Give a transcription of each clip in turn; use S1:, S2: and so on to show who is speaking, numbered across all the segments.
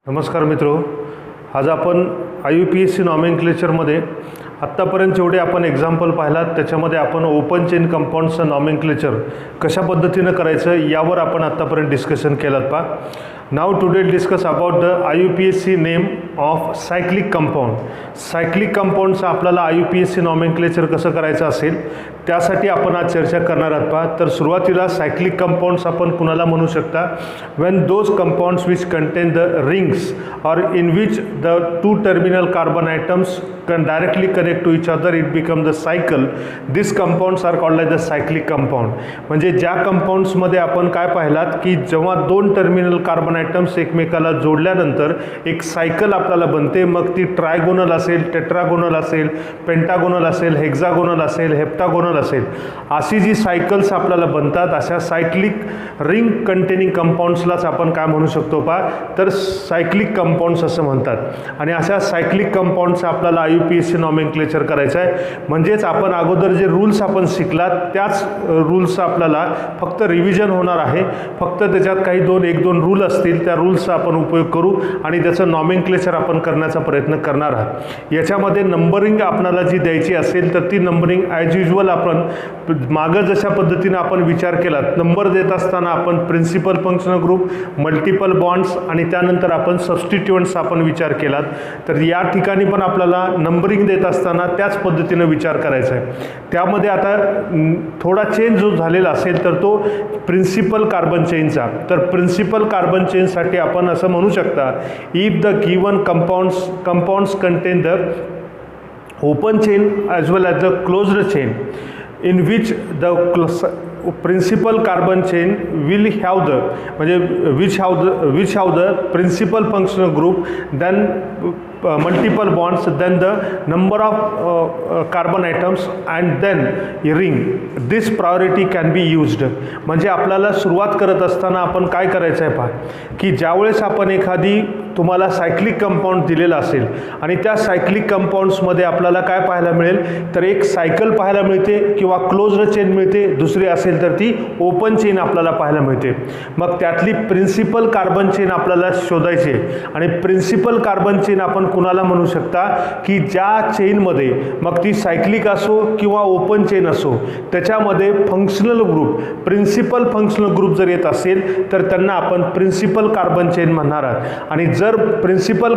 S1: नमस्कार मित्रो, आज आपण IUPAC नॉमेनक्लेचरमध्ये आत्तापर्यंत जेवढे आपण एक्झाम्पल पाहिलात त्याच्यामध्ये आपण ओपन चेन कंपाऊंड्सचं नॉमेनक्लेचर कशा पद्धतीनं करायचं यावर आपण आत्तापर्यंत डिस्कशन केलं पा. Now today discuss about the IUPAC name of cyclic compound. Cyclic कंपाऊंडचं आपल्याला IUPAC नॉमेनक्लेचर कसं करायचं असेल त्यासाठी आपण आज चर्चा करणार आहोत पा. तर सुरुवातीला सायक्लिक कंपाऊंड्स आपण कुणाला म्हणू शकता, when those compounds which contain the rings or in which the two terminal carbon atoms can directly connect to each other, it becomes the cycle. These compounds are called like the cyclic compound. म्हणजे ज्या कंपाऊंड्समध्ये आपण काय पाहिलात की जेव्हा दोन terminal carbon items एकमेकाला जोडल्यानंतर एक सायकल आपल्याला बनते, मग ती ट्रायगोनल असेल, टेट्रागोनल असेल, पेंटागोनल असेल, हेक्सागोनल असेल, हेप्टागोनल असेल, अशी जी सायकल्स आपल्याला बनतात अशा सायक्लिक रिंग कंटेनिंग कंपाऊंड्सलाच आपण काय म्हणू शकतो पा, तर सायक्लिक कंपाऊंड्स असं म्हणतात. आणि अशा सायक्लिक कंपाऊंड्स आपल्याला IUPAC नॉमेनक्लेचर करायचं आहे. म्हणजेच आपण अगोदर जे रूल्स आपण शिकलात त्याच रूल्स आपल्याला फक्त रिव्हिजन होणार आहे. फक्त त्याच्यात काही एक दोन रूल असतील, त्या रूल्सचा आपण उपयोग करू आणि त्याचं नॉमेनक्लेचर आपण करण्याचा प्रयत्न करणार आहात. याच्यामध्ये नंबरिंग आपल्याला जी द्यायची असेल तर ती नंबरिंग ॲज युजल आपण मागं जशा पद्धतीनं आपण विचार केला, नंबर देत असताना आपण principal functional group, multiple bonds आणि त्यानंतर आपण सबस्टिट्युएंट्स आपण विचार केलात, तर या ठिकाणी पण आपल्याला नंबरिंग देत असताना त्याच पद्धतीनं विचार करायचा आहे. त्यामध्ये आता थोडा चेंज जो झालेला असेल तर तो प्रिन्सिपल कार्बन चेनचा. तर प्रिन्सिपल कार्बन चेनसाठी आपण असं म्हणू शकता, if the given compounds contain the open chain as well as the closed chain in which the principal carbon chain will have the which have the principal functional group, then multiple bonds, then the number of carbon atoms and then a ring. This priority can be used. म्हणजे आपल्याला सुरुवात करत असताना आपण काय करायचं आहे पहा, की ज्यावेळेस आपण एखादी तुम्हाला सायक्लिक कंपाऊंड दिलेला असेल आणि त्या सायक्लिक कंपाऊंड्समध्ये आपल्याला काय पाहायला मिळेल, तर एक सायकल पाहायला मिळते किंवा क्लोज्ड चेन मिळते, दुसरी असेल तर ती ओपन चेन आपल्याला पाहायला मिळते. मग त्यातली प्रिन्सिपल कार्बन चेन आपल्याला शोधायची आणि प्रिन्सिपल कार्बन चेन आपण कुणाला म्हणू शकता, की ज्या चेनमध्ये मग ती सायक्लिक असो किंवा ओपन चेन असो त्याच्यामध्ये functional group, principal functional group जर येत असेल तर त्यांना आपण प्रिन्सिपल कार्बन चेन म्हणणार आहात. आणि जर प्रिन्सिपल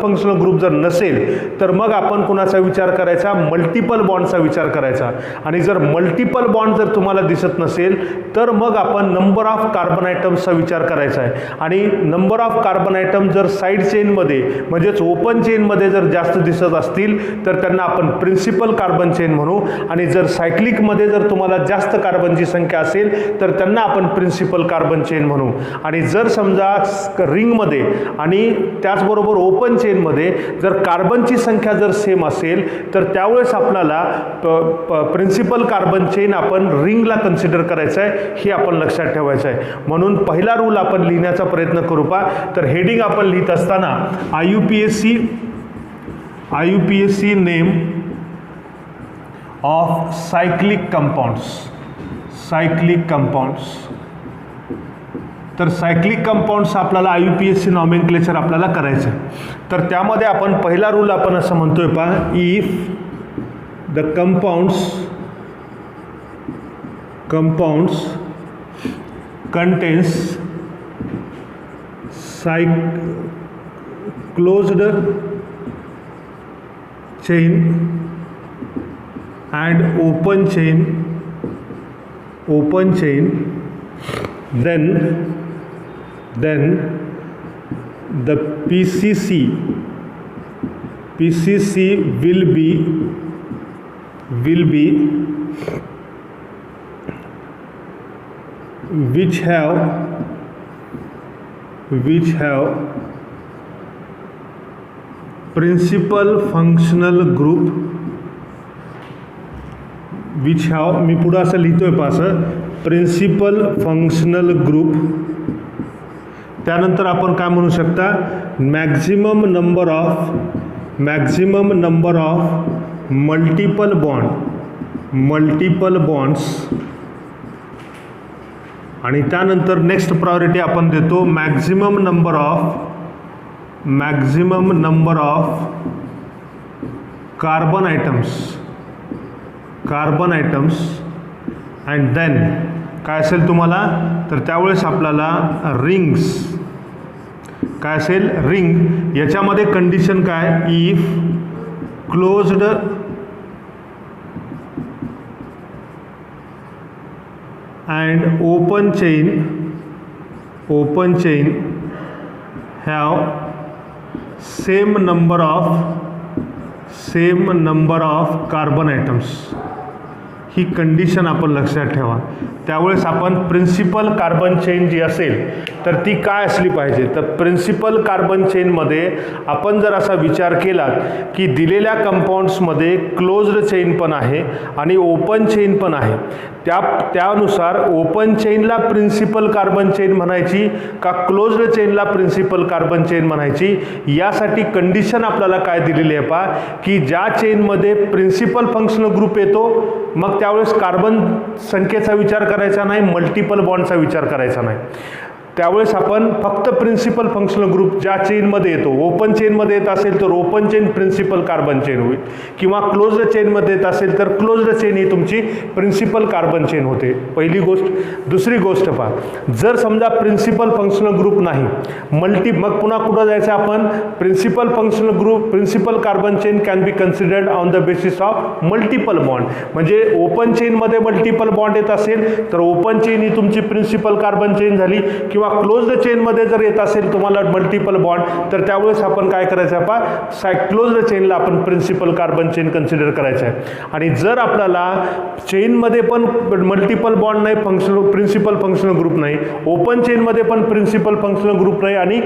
S1: फंक्शनल ग्रुप जर नसेल तर मग आपण कुणाचा विचार करायचा, मल्टिपल बॉन्डचा विचार करायचा. आणि जर मल्टिपल बॉन्ड जर तुम्हाला दिसत नसेल तर मग आपण नंबर ऑफ कार्बन आयटम्सचा विचार करायचा आहे. आणि नंबर ऑफ कार्बन आयटम जर साईड चेनमध्ये म्हणजेच ओपन चेनमध्ये जर जास्त दिसत असतील तर त्यांना आपण प्रिन्सिपल कार्बन चेन म्हणू. आणि जर सायक्लिकमध्ये जर तुम्हाला जास्त कार्बनची संख्या असेल तर त्यांना आपण प्रिन्सिपल कार्बन चेन म्हणू. आणि जर समजा रिंगमध्ये आणि त्याचबरोबर ओपन चेनमध्ये जर कार्बनची संख्या जर सेम असेल तर त्यावेळेस आपल्याला प्रिन्सिपल कार्बन चेन आपण रिंगला कन्सिडर करायचं आहे, हे आपण लक्षात ठेवायचं आहे. म्हणून पहिला रूल आपण लिहिण्याचा प्रयत्न करू पा. तर हेडिंग आपण लिहित असताना IUPAC name of cyclic compounds. तर सायक्लिक कंपाऊंड्स आपल्याला IUPAC नॉमेनक्लेचर आपल्याला करायचं आहे. तर त्यामध्ये आपण पहिला रूल आपण असं म्हणतोय पहा, if the compounds contains closed chain and open chain, then the PCC will be which have principal functional group, which have, मी पुढं असं लिहितोय पास, प्रिन्सिपल फंक्शनल ग्रुप. त्यानंतर आपण काय म्हणू शकता, maximum number of multiple bonds आणि त्यानंतर नेक्स्ट प्रायोरिटी आपण देतो maximum number of maximum number of carbon atoms and then काय असेल तुम्हाला, तर त्यावेळेस आपल्याला रिंग्स काय असेल, रिंग. याच्यामध्ये कंडिशन काय, if closed and open chain have same number of carbon atoms. He condition आपण लक्षात ठेवा. त्यावेळेस आपण प्रिन्सिपल कार्बन चेन जी असेल तर ती काय असली पाहिजे, तर प्रिन्सिपल कार्बन चेनमध्ये आपण जर असा विचार केला की दिलेल्या कंपाऊंड्समध्ये क्लोज्ड चेन पण आहे आणि ओपन चेन पण आहे, त्यानुसार ओपन चेनला प्रिन्सिपल कार्बन चेन म्हणायची का क्लोज्ड चेनला प्रिन्सिपल कार्बन चेन म्हणायची, यासाठी कंडिशन आपल्याला काय दिलेली आहे पहा, की ज्या चेनमध्ये प्रिन्सिपल फंक्शनल ग्रुप येतो मग त्यावेळेस कार्बन संख्येचा विचार करायचा नाही, मल्टिपल बॉन्डचा विचार करायचा नाही. त्यावेळेस आपण फक्त प्रिन्सिपल फंक्शनल ग्रुप ज्या चेनमध्ये येतो, ओपन चेनमध्ये येत असेल तर open chain principal carbon chain होईल, किंवा क्लोज्ड चेनमध्ये येत असेल तर क्लोज्ड चेन ही तुमची प्रिन्सिपल कार्बन चेन होते. पहिली गोष्ट. दुसरी गोष्ट पहा, जर समजा प्रिन्सिपल फंक्शनल ग्रुप नाही, मग पुन्हा कुठं जायचं आपण, principal functional group principal carbon chain can be considered on the basis of multiple bond. म्हणजे ओपन चेनमध्ये मल्टिपल बॉन्ड येत असेल तर ओपन चेन ही तुमची प्रिन्सिपल कार्बन चेन झाली, किंवा क्लोज्ड चेनमध्ये जर येत असेल तुम्हाला मल्टिपल बॉन्ड तर त्यावेळेस आपण काय करायचं आहे पहा, क्लोज्ड चेनला आपण प्रिन्सिपल कार्बन चेन कन्सिडर करायचं आहे. आणि जर आपल्याला चेनमध्ये पण मल्टिपल बॉन्ड नाही, प्रिन्सिपल फंक्शनल ग्रुप नाही, ओपन चेनमध्ये पण प्रिन्सिपल फंक्शनल ग्रुप नाही आणि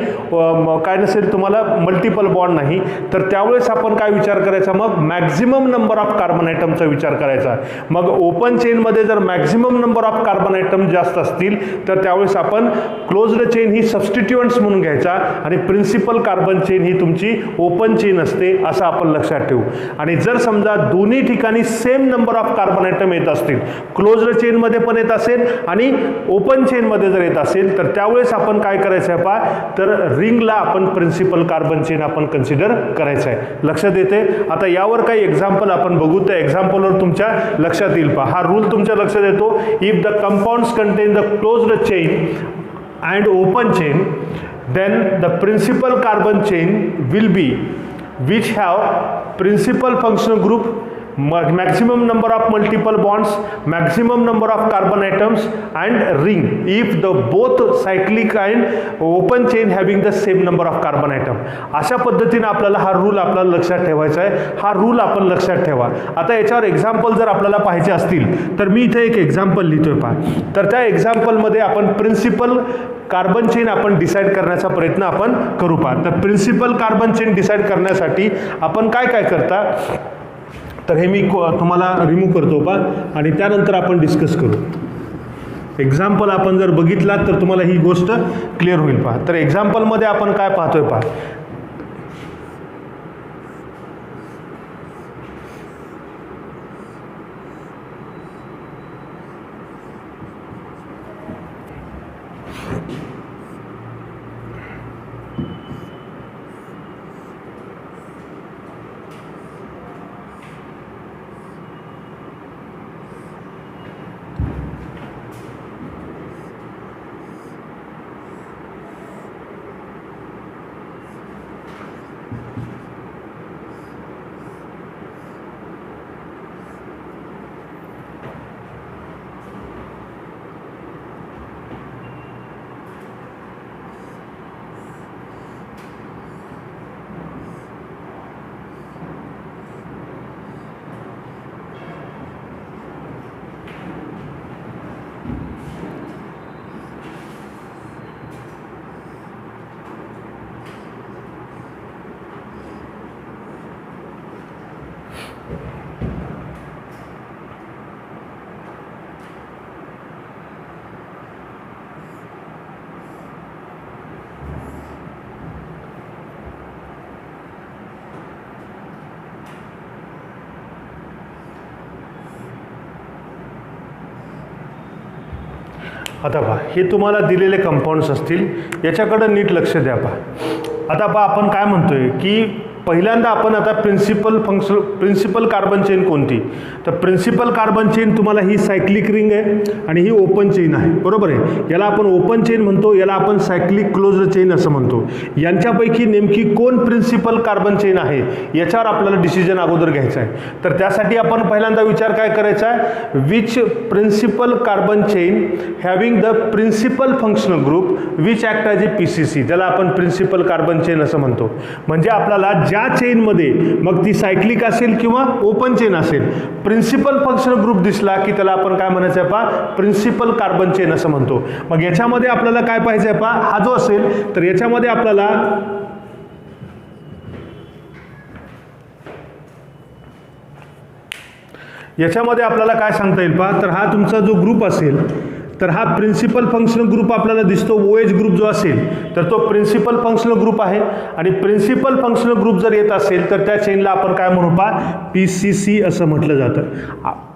S1: काय नसेल तुम्हाला मल्टिपल बॉन्ड नाही, तर त्यावेळेस आपण काय विचार करायचा, मग मॅक्झिमम नंबर ऑफ कार्बन आयटमचा विचार करायचा. मग ओपन चेनमध्ये जर maximum number of carbon item जास्त असतील तर त्यावेळेस आपण क्लोज्ड चेन ही सबस्टिट्युएंट्स म्हणून घ्यायचा आणि प्रिन्सिपल कार्बन चेन ही तुमची ओपन चेन असते, असं आपण लक्षात ठेवू. आणि जर समजा दोन्ही ठिकाणी same number of carbon item येत असतील, क्लोज्ड चेनमध्ये पण येत असेल आणि ओपन चेनमध्ये जर येत असेल तर त्यावेळेस आपण काय करायचं आहे पहा, तर रिंगला आपण प्रिन्सिपल कार्बन चेन आपण कन्सिडर करायचं आहे. लक्षात येते. आता यावर काही एक्झाम्पल आपण बघू, त्या एक्झाम्पलवर तुमच्या लक्षात येईल पहा. हा रूल तुमच्या लक्षात येतो. If the compounds contain the closed chain and open chain, then the principal carbon chain will be which have principal functional group, maximum number of multiple bonds, maximum number of carbon atoms and ring if the both cyclic and open chain having the same number of carbon atom. अशा पद्धतीने आपल्याला हा rule आपल्याला लक्षात ठेवायचा आहे. हा rule आपण लक्षात ठेवा. आता याच्यावर एक्झाम्पल जर आपल्याला पाहिजे असतील तर मी इथे एक एक्झाम्पल लिहितोय पहा. तर त्या एक्झाम्पलमध्ये आपण प्रिन्सिपल कार्बन चेन आपण डिसाईड करण्याचा प्रयत्न आपण करू पहा. तर प्रिन्सिपल कार्बन चेन डिसाईड करण्यासाठी आपण काय काय करता, तर हे मी तुम्हाला रिमूव्ह करतो पहा आणि त्यानंतर आपण डिस्कस करू. एक्झाम्पल आपण जर बघितलात तर तुम्हाला ही गोष्ट क्लिअर होईल पहा. तर एक्झाम्पलमध्ये आपण काय पाहतोय पहा, आता पहा, हे तुम्हाला दिलेले कंपाऊंड्स असतील, याच्याकडे नीट लक्ष द्या पहा. आता आपण काय म्हणतोय की पहिल्यांदा आपण आता प्रिन्सिपल कार्बन चेन कोणती, तर प्रिन्सिपल कार्बन चेन तुम्हाला ही सायक्लिक रिंग आहे आणि ही ओपन चेन आहे, बरोबर आहे. याला आपण ओपन चेन म्हणतो, याला आपण सायक्लिक क्लोज्ड चेन असं म्हणतो. यांच्यापैकी नेमकी कोण प्रिन्सिपल कार्बन चेन आहे याच्यावर आपल्याला डिसिजन अगोदर घ्यायचा आहे. तर त्यासाठी आपण पहिल्यांदा विचार काय करायचा आहे, which principal carbon chain having the principal functional group which act as a PCC, ज्याला आपण प्रिन्सिपल कार्बन चेन असं म्हणतो. म्हणजे आपल्याला ज्या चेनमध्ये मग ती सायक्लिक असेल किंवा ओपन चेन असेल, प्रिन्सिपल फंक्शनल ग्रुप दिसला की त्याला आपण काय म्हणायचं आहे पहा, प्रिन्सिपल कार्बन चेन असं म्हणतो. मग याच्यामध्ये आपल्याला काय पाहिजे आहे पहा, हा जो असेल तर याच्यामध्ये आपल्याला काय सांगता येईल पहा, तर हा तुमचा जो ग्रुप असेल तर हा प्रिन्सिपल फंक्शनल ग्रुप आपल्याला दिसतो. OH ग्रुप जो असेल तर तो प्रिन्सिपल फंक्शनल ग्रुप आहे आणि प्रिन्सिपल फंक्शनल ग्रुप जर येत असेल तर त्या चेनला आपण काय म्हणू पहा, PCC असं म्हटलं जातं.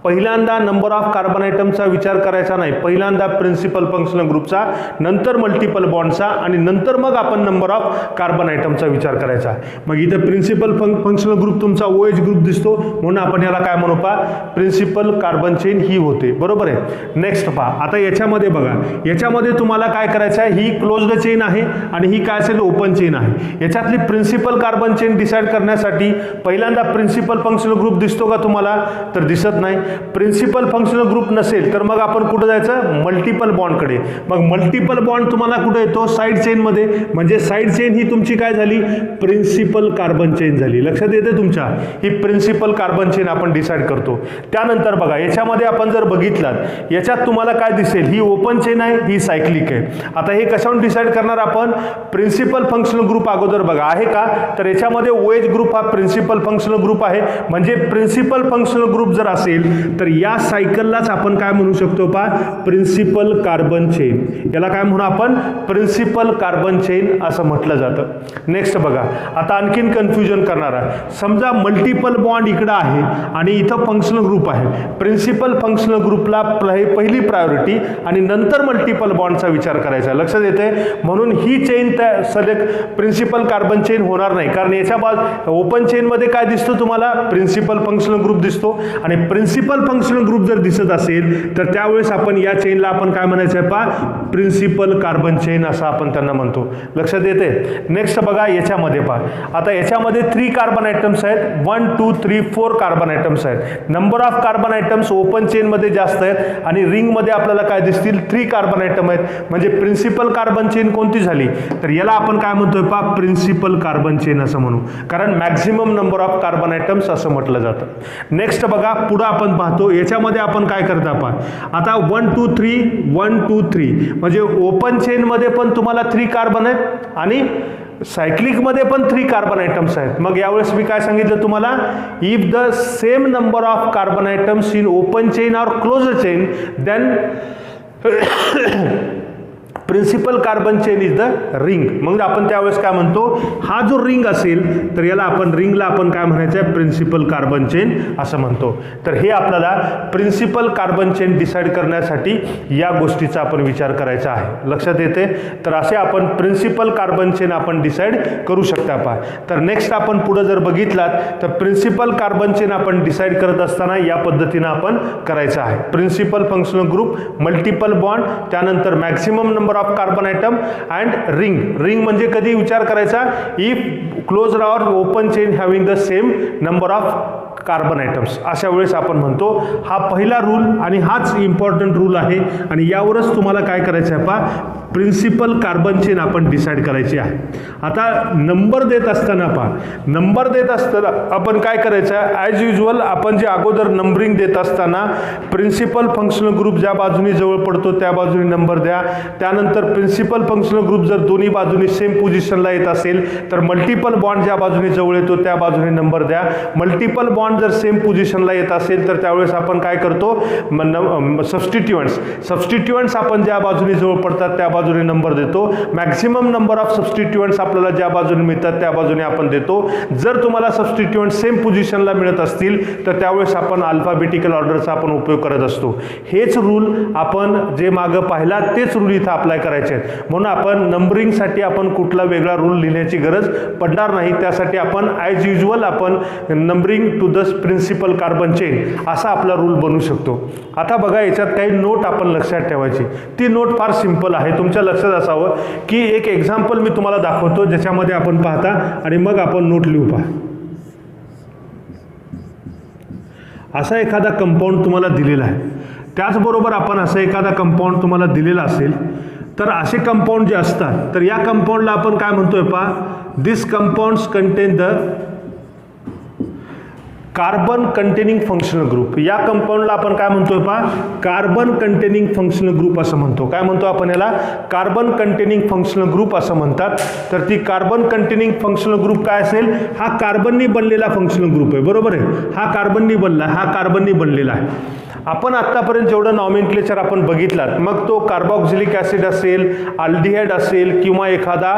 S1: पहिल्यांदा नंबर ऑफ कार्बन आयटमचा विचार करायचा नाही, पहिल्यांदा प्रिन्सिपल फंक्शनल ग्रुपचा, नंतर मल्टिपल बॉन्डचा आणि नंतर मग आपण नंबर ऑफ कार्बन आयटमचा विचार करायचा. मग इथं प्रिन्सिपल फंक्शनल ग्रुप तुमचा OH ग्रुप दिसतो म्हणून आपण याला काय म्हणू पहा, प्रिन्सिपल कार्बन चेन ही होते, बरोबर आहे. नेक्स्ट पहा, आता याच्यामध्ये बघा, याच्यामध्ये तुम्हाला काय करायचं आहे, ही क्लोज्ड चेन आहे आणि ही काय असेल, ओपन चेन आहे. याच्यातली प्रिन्सिपल कार्बन चेन डिसाईड करण्यासाठी पहिल्यांदा प्रिन्सिपल फंक्शनल ग्रुप दिसतो का तुम्हाला, तर दिसत नाही. प्रिन्सिपल फंक्शनल ग्रुप नसेल तर मग आपण कुठं जायचं, मल्टिपल बॉन्डकडे. मग मल्टिपल बॉन्ड तुम्हाला कुठे येतो, साईड चेनमध्ये. म्हणजे साईड चेन ही तुमची काय झाली, प्रिन्सिपल कार्बन चेन झाली. लक्षात येते तुमच्या, ही प्रिन्सिपल कार्बन चेन आपण डिसाईड करतो. त्यानंतर बघा, याच्यामध्ये आपण जर बघितलात, याच्यात तुम्हाला काय दिसेल, ही ओपन चेन आहे, ही सायक्लिक आहे. आता हे कशावरून डिसाईड करणार आपण, प्रिन्सिपल फंक्शनल ग्रुप अगोदर बघा आहे का, तर याच्यामध्ये OH ग्रुप हा प्रिन्सिपल फंक्शनल ग्रुप आहे. म्हणजे प्रिन्सिपल फंक्शनल ग्रुप जर असेल तर या सायकललाच आपण काय म्हणू शकतो पहा, प्रिन्सिपल कार्बन चेन. याला काय म्हणू आपण, प्रिन्सिपल कार्बन चेन असं म्हटलं जातं. नेक्स्ट बघा, आता आणखीन कन्फ्युजन करणारा, समजा मल्टिपल बॉन्ड इकडं आहे आणि इथं फंक्शनल ग्रुप आहे. प्रिन्सिपल फंक्शनल ग्रुपला पहिली प्रायोरिटी आणि नंतर मल्टिपल बॉन्डचा विचार करायचा. लक्षात येते, म्हणून ही चेन त्या सलग प्रिन्सिपल कार्बन चेन होणार नाही, कारण याच्या ओपन चेनमध्ये काय दिसतो तुम्हाला, प्रिन्सिपल फंक्शनल ग्रुप दिसतो आणि प्रिन्सिपल फंक्शनल ग्रुप जर दिसत असेल तर त्यावेळेस आपण या चेनला आपण काय म्हणायचं आहे पहा, प्रिन्सिपल कार्बन चेन असं आपण त्यांना म्हणतो. लक्षात येते. नेक्स्ट बघा, याच्यामध्ये पहा, आता याच्यामध्ये 3 कार्बन आयटम्स आहेत, 1 2 3 4 कार्बन आयटम्स आहेत. Number of carbon atoms open चेनमध्ये जास्त आहेत आणि रिंगमध्ये आपल्याला काय दिसतील, 3 कार्बन आयटम आहेत. म्हणजे प्रिन्सिपल कार्बन चेन कोणती झाली, तर याला आपण काय म्हणतोय पहा, प्रिन्सिपल कार्बन चेन असं म्हणू, कारण maximum number of carbon items असं म्हटलं जातं. नेक्स्ट बघा, पुढे आपण पाहतो, याच्यामध्ये आपण काय करता पहा, आता 1 2 3 1 2 3 म्हणजे ओपन चेनमध्ये पण तुम्हाला 3 कार्बन आहेत आणि सायक्लिकमध्ये पण 3 कार्बन आयटम्स आहेत. मग यावेळेस मी काय सांगितलं तुम्हाला, if the same number of carbon atoms in open chain or close chain then principal carbon chain is the ring. मग आपण त्यावेळेस काय म्हणतो, हा जो रिंग असेल तर याला आपण रिंगला आपण काय म्हणायचं आहे, प्रिन्सिपल कार्बन चेन असं म्हणतो. तर हे आपल्याला प्रिन्सिपल कार्बन चेन डिसाईड करण्यासाठी या गोष्टीचा आपण विचार करायचा आहे. लक्षात येते. तर असे आपण प्रिन्सिपल कार्बन चेन आपण डिसाईड करू शकता पहा. तर नेक्स्ट आपण पुढे जर बघितलात तर प्रिन्सिपल कार्बन चेन आपण डिसाईड करत असताना या पद्धतीनं आपण करायचं आहे. Principal functional group, multiple bond, त्यानंतर maximum number of carbon atom and ring. Ring म्हणजे कधी विचार करायचा, if close or open chain having the same number of carbon atoms. अशा वेळेस आपण म्हणतो हा पहिला रूल आणि हाच इम्पॉर्टंट रूल आहे आणि यावरच तुम्हाला काय करायचं आहे पहा, प्रिन्सिपल कार्बन चेन आपण डिसाईड करायची आहे. आता नंबर देत असताना पहा, नंबर देत असताना आपण काय करायचं आहे, ॲज युजल आपण जे अगोदर नंबरिंग देत असताना प्रिन्सिपल फंक्शनल ग्रुप ज्या बाजूनी जवळ पडतो त्या बाजूनी नंबर द्या. त्यानंतर प्रिन्सिपल फंक्शनल ग्रुप जर दोन्ही बाजूनी सेम पोझिशनला येत असेल तर मल्टिपल बॉन्ड ज्या बाजूनी जवळ येतो त्या बाजूने नंबर द्या. मल्टिपल बॉन्ड बॉन्ड जर सेम पोझिशनला येत असेल तर त्यावेळेस आपण काय करतो, सबस्टिट्युएंट्स आपण ज्या बाजूने जवळ पडतात त्या बाजूने नंबर देतो. मॅक्सिमम नंबर ऑफ सबस्टिट्युएंट्स आपल्याला ज्या बाजूने मिळतात त्या बाजूने आपण देतो. जर तुम्हाला सबस्टिट्युएंट सेम पोझिशनला मिळत असतील तर त्यावेळेस आपण अल्फाबेटिकल ऑर्डरचा आपण उपयोग करत असतो. हेच रूल आपण जे मागं पाहिला तेच रूल इथं अप्लाय करायचे आहेत. म्हणून आपण नंबरिंगसाठी आपण कुठला वेगळा रूल लिहिण्याची गरज पडणार नाही. त्यासाठी आपण ॲज युजल आपण numbering to the principal carbon chain असा आपला रूल बनवू शकतो. आता बघा, याच्यात काही नोट आपण लक्षात ठेवायची. ती नोट फार सिंपल आहे. तुमच्या लक्षात असावं की एक एक्झाम्पल मी तुम्हाला दाखवतो ज्याच्यामध्ये आपण पाहता आणि मग आपण नोट लिहू. पहा, असा एखादा कंपाऊंड तुम्हाला दिलेला आहे. त्याचबरोबर आपण असा एखादा कंपाऊंड तुम्हाला दिलेला असेल तर असे कंपाऊंड जे असतात तर या कंपाऊंडला आपण काय म्हणतोय पहा, this compounds contain the carbon containing functional group. या कंपाऊंडला आपण काय म्हणतोय पहा, कार्बन कंटेनिंग फंक्शनल ग्रुप असं म्हणतो. काय म्हणतो आपण याला, कार्बन कंटेनिंग फंक्शनल ग्रुप असं म्हणतात. तर ती कार्बन कंटेनिंग फंक्शनल ग्रुप काय असेल, हा कार्बननी बनलेला फंक्शनल ग्रुप आहे. बरोबर आहे, हा कार्बननी बनलेला आहे. आपण आत्तापर्यंत जेवढं नॉमेनक्लेचर आपण बघितलात, मग तो कार्बॉक्झिलिक ॲसिड असेल, अल्डिहाइड असेल किंवा एखादा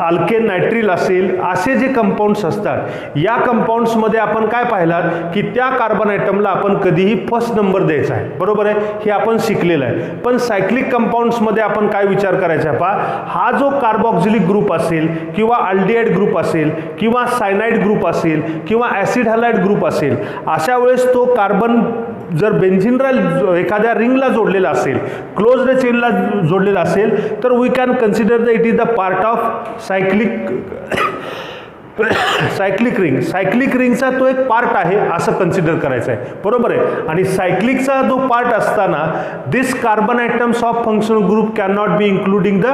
S1: अल्केन नायट्रिल असेल, असे जे कंपाऊंड्स असतात या कंपाऊंड्समध्ये आपण काय पाहिलात की त्या कार्बन आयटमला आपण कधीही फर्स्ट नंबर द्यायचा आहे. बरोबर आहे, हे आपण शिकलेलं आहे. पण सायक्लिक कंपाऊंड्समध्ये आपण काय विचार करायचा आहे पहा, हा जो कार्बॉक्झिलिक ग्रुप असेल किंवा अल्डिहाइड ग्रुप असेल किंवा सायनाइड ग्रुप असेल किंवा ॲसिड हॅलाइड ग्रुप असेल, अशा वेळेस तो कार्बन जर बेन्झिनला एखाद्या रिंगला जोडलेला असेल, क्लोज्ड चेनला जोडलेला असेल, तर we can consider the it is the part of cyclic ring. Cyclic रिंगचा तो एक पार्ट आहे असं कन्सिडर करायचं आहे. बरोबर आहे. आणि सायक्लिकचा जो पार्ट असताना this carbon atoms of functional group can not be including the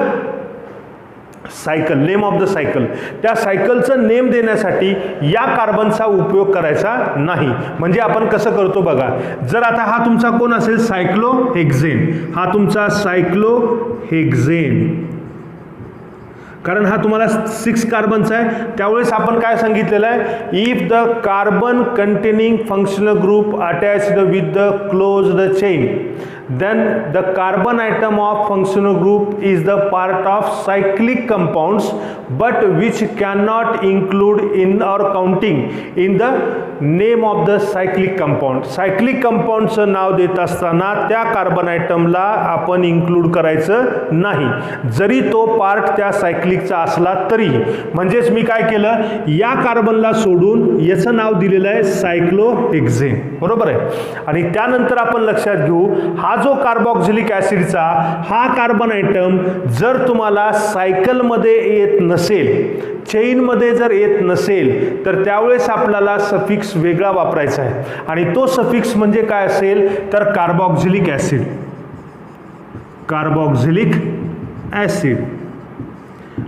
S1: cycle, name of the cycle. त्या सायकलचं नेम देण्यासाठी या कार्बनचा उपयोग करायचा नाही. म्हणजे आपण कसं करतो बघा, जर आता हा तुमचा कोण असेल, सायक्लोहेक्झेन, हा तुमचा सायक्लोहेक्झेन, कारण हा तुम्हाला 6 कार्बनचा आहे. त्यावेळेस आपण काय सांगितलेलं आहे, if the carbon containing functional group attached with the closed chain then the carbon atom of functional group is the part of cyclic compounds but which cannot include in or counting in the name of the cyclic compound. cyclic compound चं नाव देत असताना त्या carbon आयटमला आपण include करायचं नाही, जरी तो part त्या सायक्लिकचा असला तरी. म्हणजेच मी काय केलं, या कार्बनला सोडून याचं नाव दिलेलं आहे सायक्लोहेक्झेन. बरोबर आहे. आणि त्यानंतर आपण लक्षात घेऊ, हा जो कार्बॉक्झिलिक ॲसिडचा हा कार्बन आयटम जर तुम्हाला सायकलमध्ये येत नसेल, चेनमध्ये जर येत नसेल, तर त्यावेळेस आपल्याला सफिक्स वेगळा वापरायचा आहे. आणि तो सफिक्स म्हणजे काय असेल तर कार्बॉक्झिलिक ॲसिड. कार्बॉक्झिलिक ॲसिड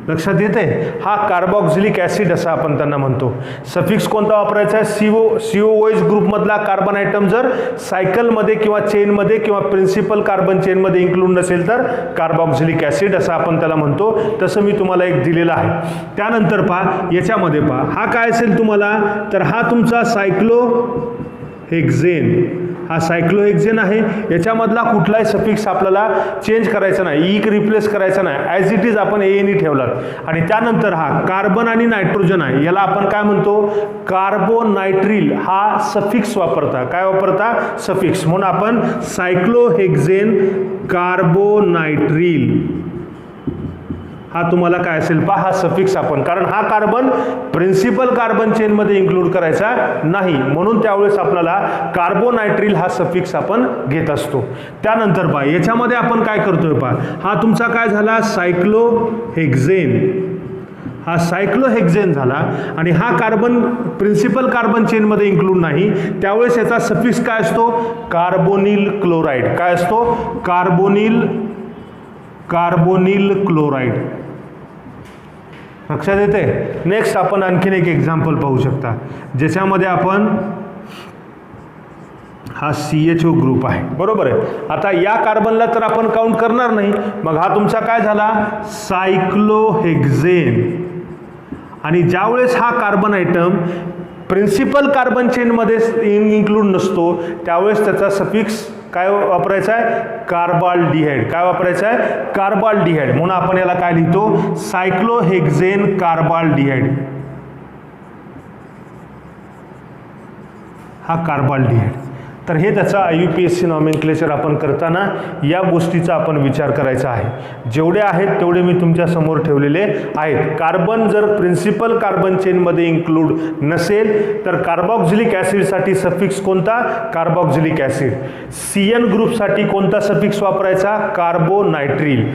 S1: लक्षात येते, हा कार्बॉक्झिलिक ॲसिड असं आपण त्यांना म्हणतो. सफिक्स कोणता वापरायचा आहे, COOH ग्रुपमधला कार्बन आयटम जर सायकलमध्ये किंवा चेनमध्ये किंवा प्रिन्सिपल कार्बन चेनमध्ये इन्क्लूड नसेल तर कार्बॉक्झिलिक ॲसिड असं आपण त्याला म्हणतो. तसं मी तुम्हाला एक दिलेलं आहे. त्यानंतर पहा, याच्यामध्ये पहा, हा काय असेल तुम्हाला, तर हा तुमचा सायक्लोहेक्झेन, हा सायक्लोहेक्झेन आहे. याच्यामधला कुठलाही सफिक्स आपल्याला चेंज करायचा नाही, ई रिप्लेस करायचा नाही, ॲज इट इज आपण ANE ठेवलात. आणि त्यानंतर हा कार्बन आणि नायट्रोजन आहे, याला आपण काय म्हणतो, कार्बोनायट्रिल हा सफिक्स वापरता. काय वापरता, सफिक्स. म्हणून आपण सायक्लोहेक्झेन कार्बोनायट्रिल हा तुम्हाला काय असेल पहा, हा सफिक्स आपण, कारण हा कार्बन प्रिन्सिपल कार्बन चेनमध्ये इन्क्लूड करायचा नाही, म्हणून त्यावेळेस आपल्याला कार्बोनायट्रिल हा सफिक्स आपण घेत असतो. त्यानंतर पहा, याच्यामध्ये आपण काय करतोय पहा, हा तुमचा काय झाला सायक्लोहेक्झेन, हा सायक्लोहेक्झेन झाला. आणि हा कार्बन प्रिन्सिपल कार्बन चेनमध्ये इन्क्लूड नाही, त्यावेळेस याचा सफिक्स काय असतो, कार्बोनिल क्लोराईड. काय असतो, कार्बोनिल क्लोराईड. लक्षात येते. नेक्स्ट आपण आणखीन एक एक्झाम्पल पाहू शकता, ज्याच्यामध्ये आपण हा CHO ग्रुप आहे. बरोबर आहे. आता या कार्बनला तर आपण काउंट करणार नाही, मग हा तुमचा काय झाला सायक्लोहेक्झेन. आणि ज्यावेळेस हा कार्बन आयटम प्रिन्सिपल कार्बन चेनमध्ये इन्क्लूड नसतो त्यावेळेस त्याचा सफिक्स काय वापरायचा आहे, कार्बाल्डिहाइड. काय वापरायचं आहे, कार्बाल्डिहाइड. म्हणून आपण याला काय लिहितो, सायक्लोहेक्झेन कार्बाल्डिहाइड. हा कार्बाल्डिहाइड. तर हे त्याचा IUPAC नॉमेनक्लेचर आपण करताना या गोष्टीचा आपण विचार करायचा आहे. जेवढे आहेत तेवढे मी तुमच्या समोर ठेवलेले आहेत. कार्बन जर प्रिन्सिपल कार्बन चेनमध्ये इन्क्लूड नसेल तर कार्बॉक्झिलिक ॲसिडसाठी सफिक्स कोणता, कार्बॉक्झिलिक ॲसिड. CN ग्रुपसाठी कोणता सफिक्स वापरायचा, कार्बोनायट्रिल.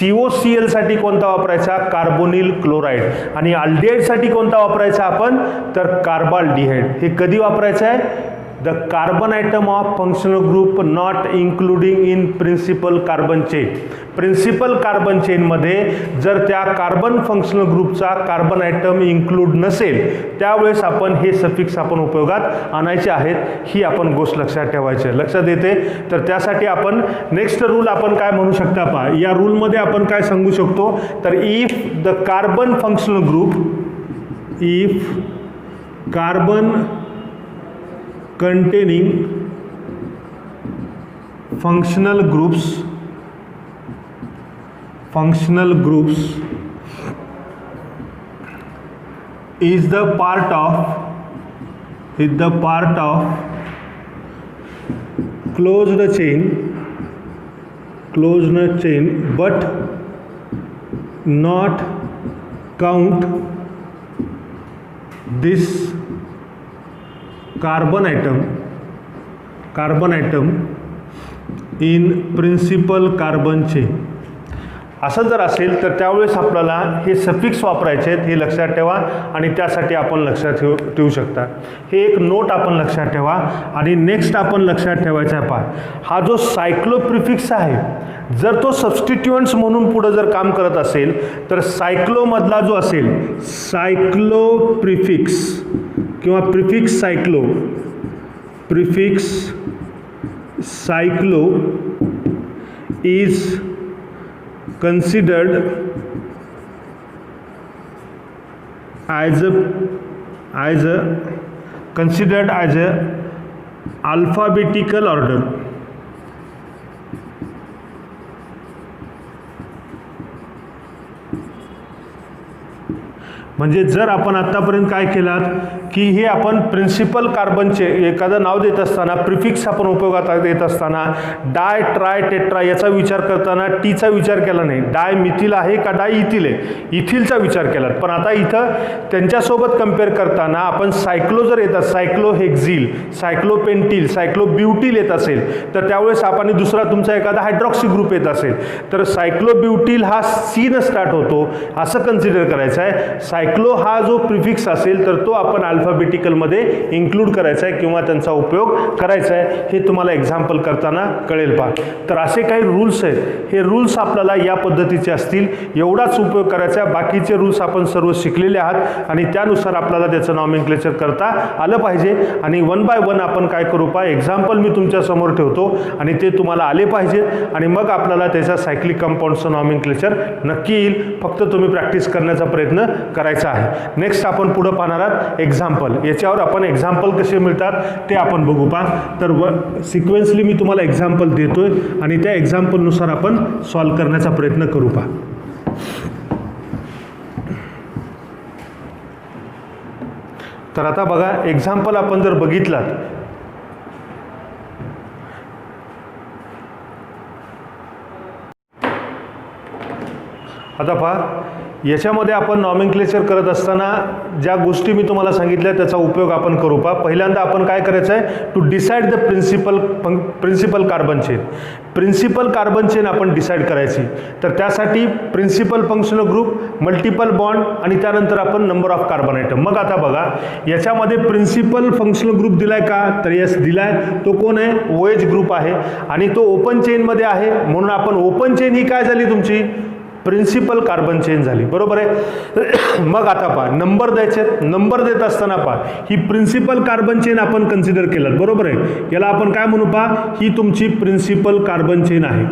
S1: COClसाठी कोणता वापरायचा, कार्बोनिल क्लोराईड. आणि अल्डिहाइडसाठी कोणता वापरायचा आपण, तर कार्बाल्डिहाइड. हे कधी वापरायचं आहे, the carbon atom of functional group not including in principal carbon chain. Principal carbon चेनमध्ये जर त्या कार्बन फंक्शनल ग्रुपचा कार्बन ॲटम इन्क्लूड नसेल त्यावेळेस आपण हे सफिक्स आपण उपयोगात आणायचे आहेत. ही आपण गोष्ट लक्षात ठेवायची आहे. लक्षात येते. तर त्यासाठी आपण नेक्स्ट रूल आपण काय म्हणू शकता पहा. या रूलमध्ये आपण काय सांगू शकतो, तर if the carbon functional group, if carbon containing functional groups is the part of closed chain but not count this carbon atom in principal carbon chain. असं जर असेल तर त्यावेळेस आपल्याला हे सफिक्स वापरायचे आहेत. हे लक्षात ठेवा आणि त्यासाठी आपण लक्षात ठेवू शकता. हे एक नोट आपण लक्षात ठेवा. आणि नेक्स्ट आपण लक्षात ठेवायचा आहे पहा, हा जो सायक्लो प्रिफिक्स आहे जर तो सबस्टिट्युएंट्स म्हणून पुढे जर काम करत असेल तर सायक्लोमधला जो असेल सायक्लो प्रिफिक्स किंवा prefix cyclo is considered as a alphabetical order. म्हणजे जर आपण आतापर्यंत काय केलात की हे आपण प्रिन्सिपल कार्बनचे एखादं नाव देत असताना प्रिफिक्स आपण उपयोगात देत असताना डाय ट्राय टेट्रा याचा विचार करताना टीचा विचार केला नाही. डाय मिथिल आहे का डाय इथिल आहे, इथिलचा विचार केलात. पण आता इथं त्यांच्यासोबत कम्पेअर करताना आपण सायक्लो जर येतात, सायक्लोहेक्झिल, सायक्लोपेंटिल, सायक्लोब्युटिल येत असेल तर त्यावेळेस आपण दुसरा तुमचा एखादा हायड्रॉक्सी ग्रुप येत असेल तर सायक्लोब्युटिल हा सी न स्टार्ट होतो असं कन्सिडर करायचं आहे. सायक्लो हा जो प्रिफिक्स असेल तर तो आपण अल्फाबेटिकलमध्ये इन्क्लूड करायचा आहे किंवा त्यांचा उपयोग करायचा आहे. हे तुम्हाला एक्झाम्पल करताना कळेल पहा. तर असे काही रूल्स आहेत. हे रूल्स आपल्याला या पद्धतीचे असतील, एवढाच उपयोग करायचा. बाकीचे रूल्स आपण सर्व शिकलेले आहात आणि त्यानुसार आपल्याला त्याचं नॉमेनक्लेचर करता आलं पाहिजे. आणि वन बाय वन आपण काय करू पहा, एक्झाम्पल मी तुमच्या समोर ठेवतो आणि ते तुम्हाला आले पाहिजेत आणि मग आपल्याला त्याच्या सायक्लिक कंपाऊंडचं नॉमेनक्लेचर नक्की येईल. फक्त तुम्ही प्रॅक्टिस करण्याचा प्रयत्न करायचा आहे. नेक्स्ट आपण पुढे पाहणार आहात एक्झाम्पल. याच्यावर आपण एक्झाम्पल कसे मिळतात ते आपण बघू पहा. तर सिक्वेन्सली मी तुम्हाला एक्झाम्पल देतोय आणि त्या एक्झाम्पलनुसार आपण सॉल्व्ह करण्याचा प्रयत्न करू पहा. तर आता बघा एक्झाम्पल आपण जर बघितलात आता पहा याच्यामध्ये आपण नॉमेनक्लेचर करत असताना ज्या गोष्टी मी तुम्हाला सांगितल्या त्याचा उपयोग आपण करू पहा. पहिल्यांदा आपण काय करायचं आहे, to decide the principal carbon chain. Principal carbon chain आपण डिसाईड करायची. तर त्यासाठी principal functional group, multiple bond आणि त्यानंतर आपण नंबर ऑफ कार्बन आयटम. मग आता बघा याच्यामध्ये प्रिन्सिपल फंक्शनल ग्रुप दिलाय का, तर यस दिलाय. तो कोण आहे, OH ग्रुप आहे आणि तो ओपन चेनमध्ये आहे म्हणून आपण ओपन चेन ही काय झाली तुमची प्रिन्सिपल कार्बन चेन झाली. बरोबर आहे. मग आता पहा नंबर द्यायचे. नंबर देत असताना पहा ही प्रिन्सिपल कार्बन चेन आपण कन्सिडर केलं. बरोबर आहे. याला आपण काय म्हणू पहा, ही तुमची प्रिन्सिपल कार्बन चेन आहे.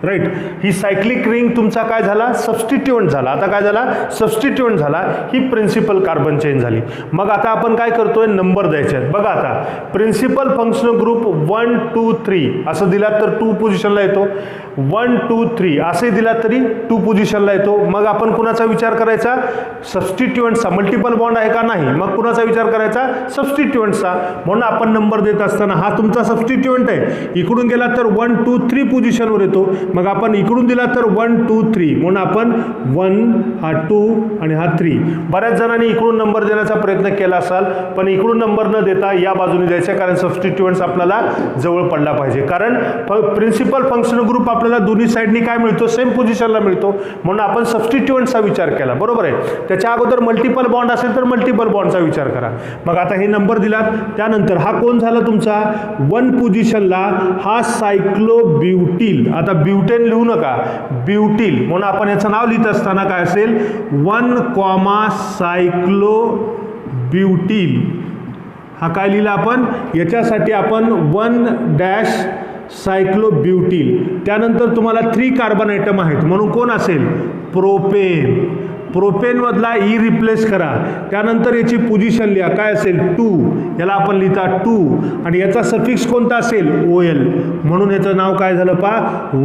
S1: राईट. ही सायक्लिक रिंग तुमचा काय झाला, सबस्टिट्युएंट झाला. आता काय झाला, सबस्टिट्युएंट झाला. ही प्रिन्सिपल कार्बन चेन झाली. मग आता आपण काय करतोय, नंबर द्यायचे आहेत. बघा आता प्रिन्सिपल फंक्शनल ग्रुप 1 2 3 असं दिलात तर 2 पोझिशनला येतो. 1 2 3 असे दिलात तरी 2 पोझिशनला येतो. मग आपण कुणाचा विचार करायचा, सबस्टिट्युएंटचा. मल्टिपल बॉन्ड आहे का, नाही. मग कुणाचा विचार करायचा, सबस्टिट्युएंटचा. म्हणून आपण नंबर देत असताना हा तुमचा सबस्टिट्युएंट आहे, इकडून गेला तर 1 2 3 पोझिशनवर येतो. मग आपण इकडून दिला तर 1 2 3 म्हणून आपण 1 हा 2 आणि हा 3. बऱ्याच जणांनी इकडून नंबर देण्याचा प्रयत्न केला असाल, पण इकडून नंबर न देता या बाजूने द्यायचा, कारण सबस्टिट्युएंट्स आपल्याला जवळ पडला पाहिजे. कारण प्रिन्सिपल फंक्शनल ग्रुप आपल्याला दोन्ही साईडनी काय मिळतो, सेम पोझिशनला मिळतो. म्हणून आपण सबस्टिट्युएंटचा विचार केला, बरोबर आहे. त्याच्या अगोदर मल्टिपल बॉन्ड असेल तर मल्टिपल बॉन्डचा विचार करा. मग आता हे नंबर दिलात, त्यानंतर हा कोण झाला तुमचा 1 पोझिशनला, हा सायक्लोब्युटील. आता ब्युटेन लिहू नका, ब्युटील. म्हणून आपण याचं नाव लिहित असताना काय असेल, 1 सायक्लोब्युटील. हा काय लिहिला आपण, याच्यासाठी आपण 1 सायक्लोब्युटील. त्यानंतर तुम्हाला 3 कार्बन आयटम आहेत, म्हणून कोण असेल, प्रोपेन. प्रोपेनमधला ई रिप्लेस करा. त्यानंतर याची पोझिशन लिहा, काय असेल 2. याला आपण लिहिता 2 आणि याचा सफिक्स कोणता असेल, OL. म्हणून याचं नाव काय झालं पहा,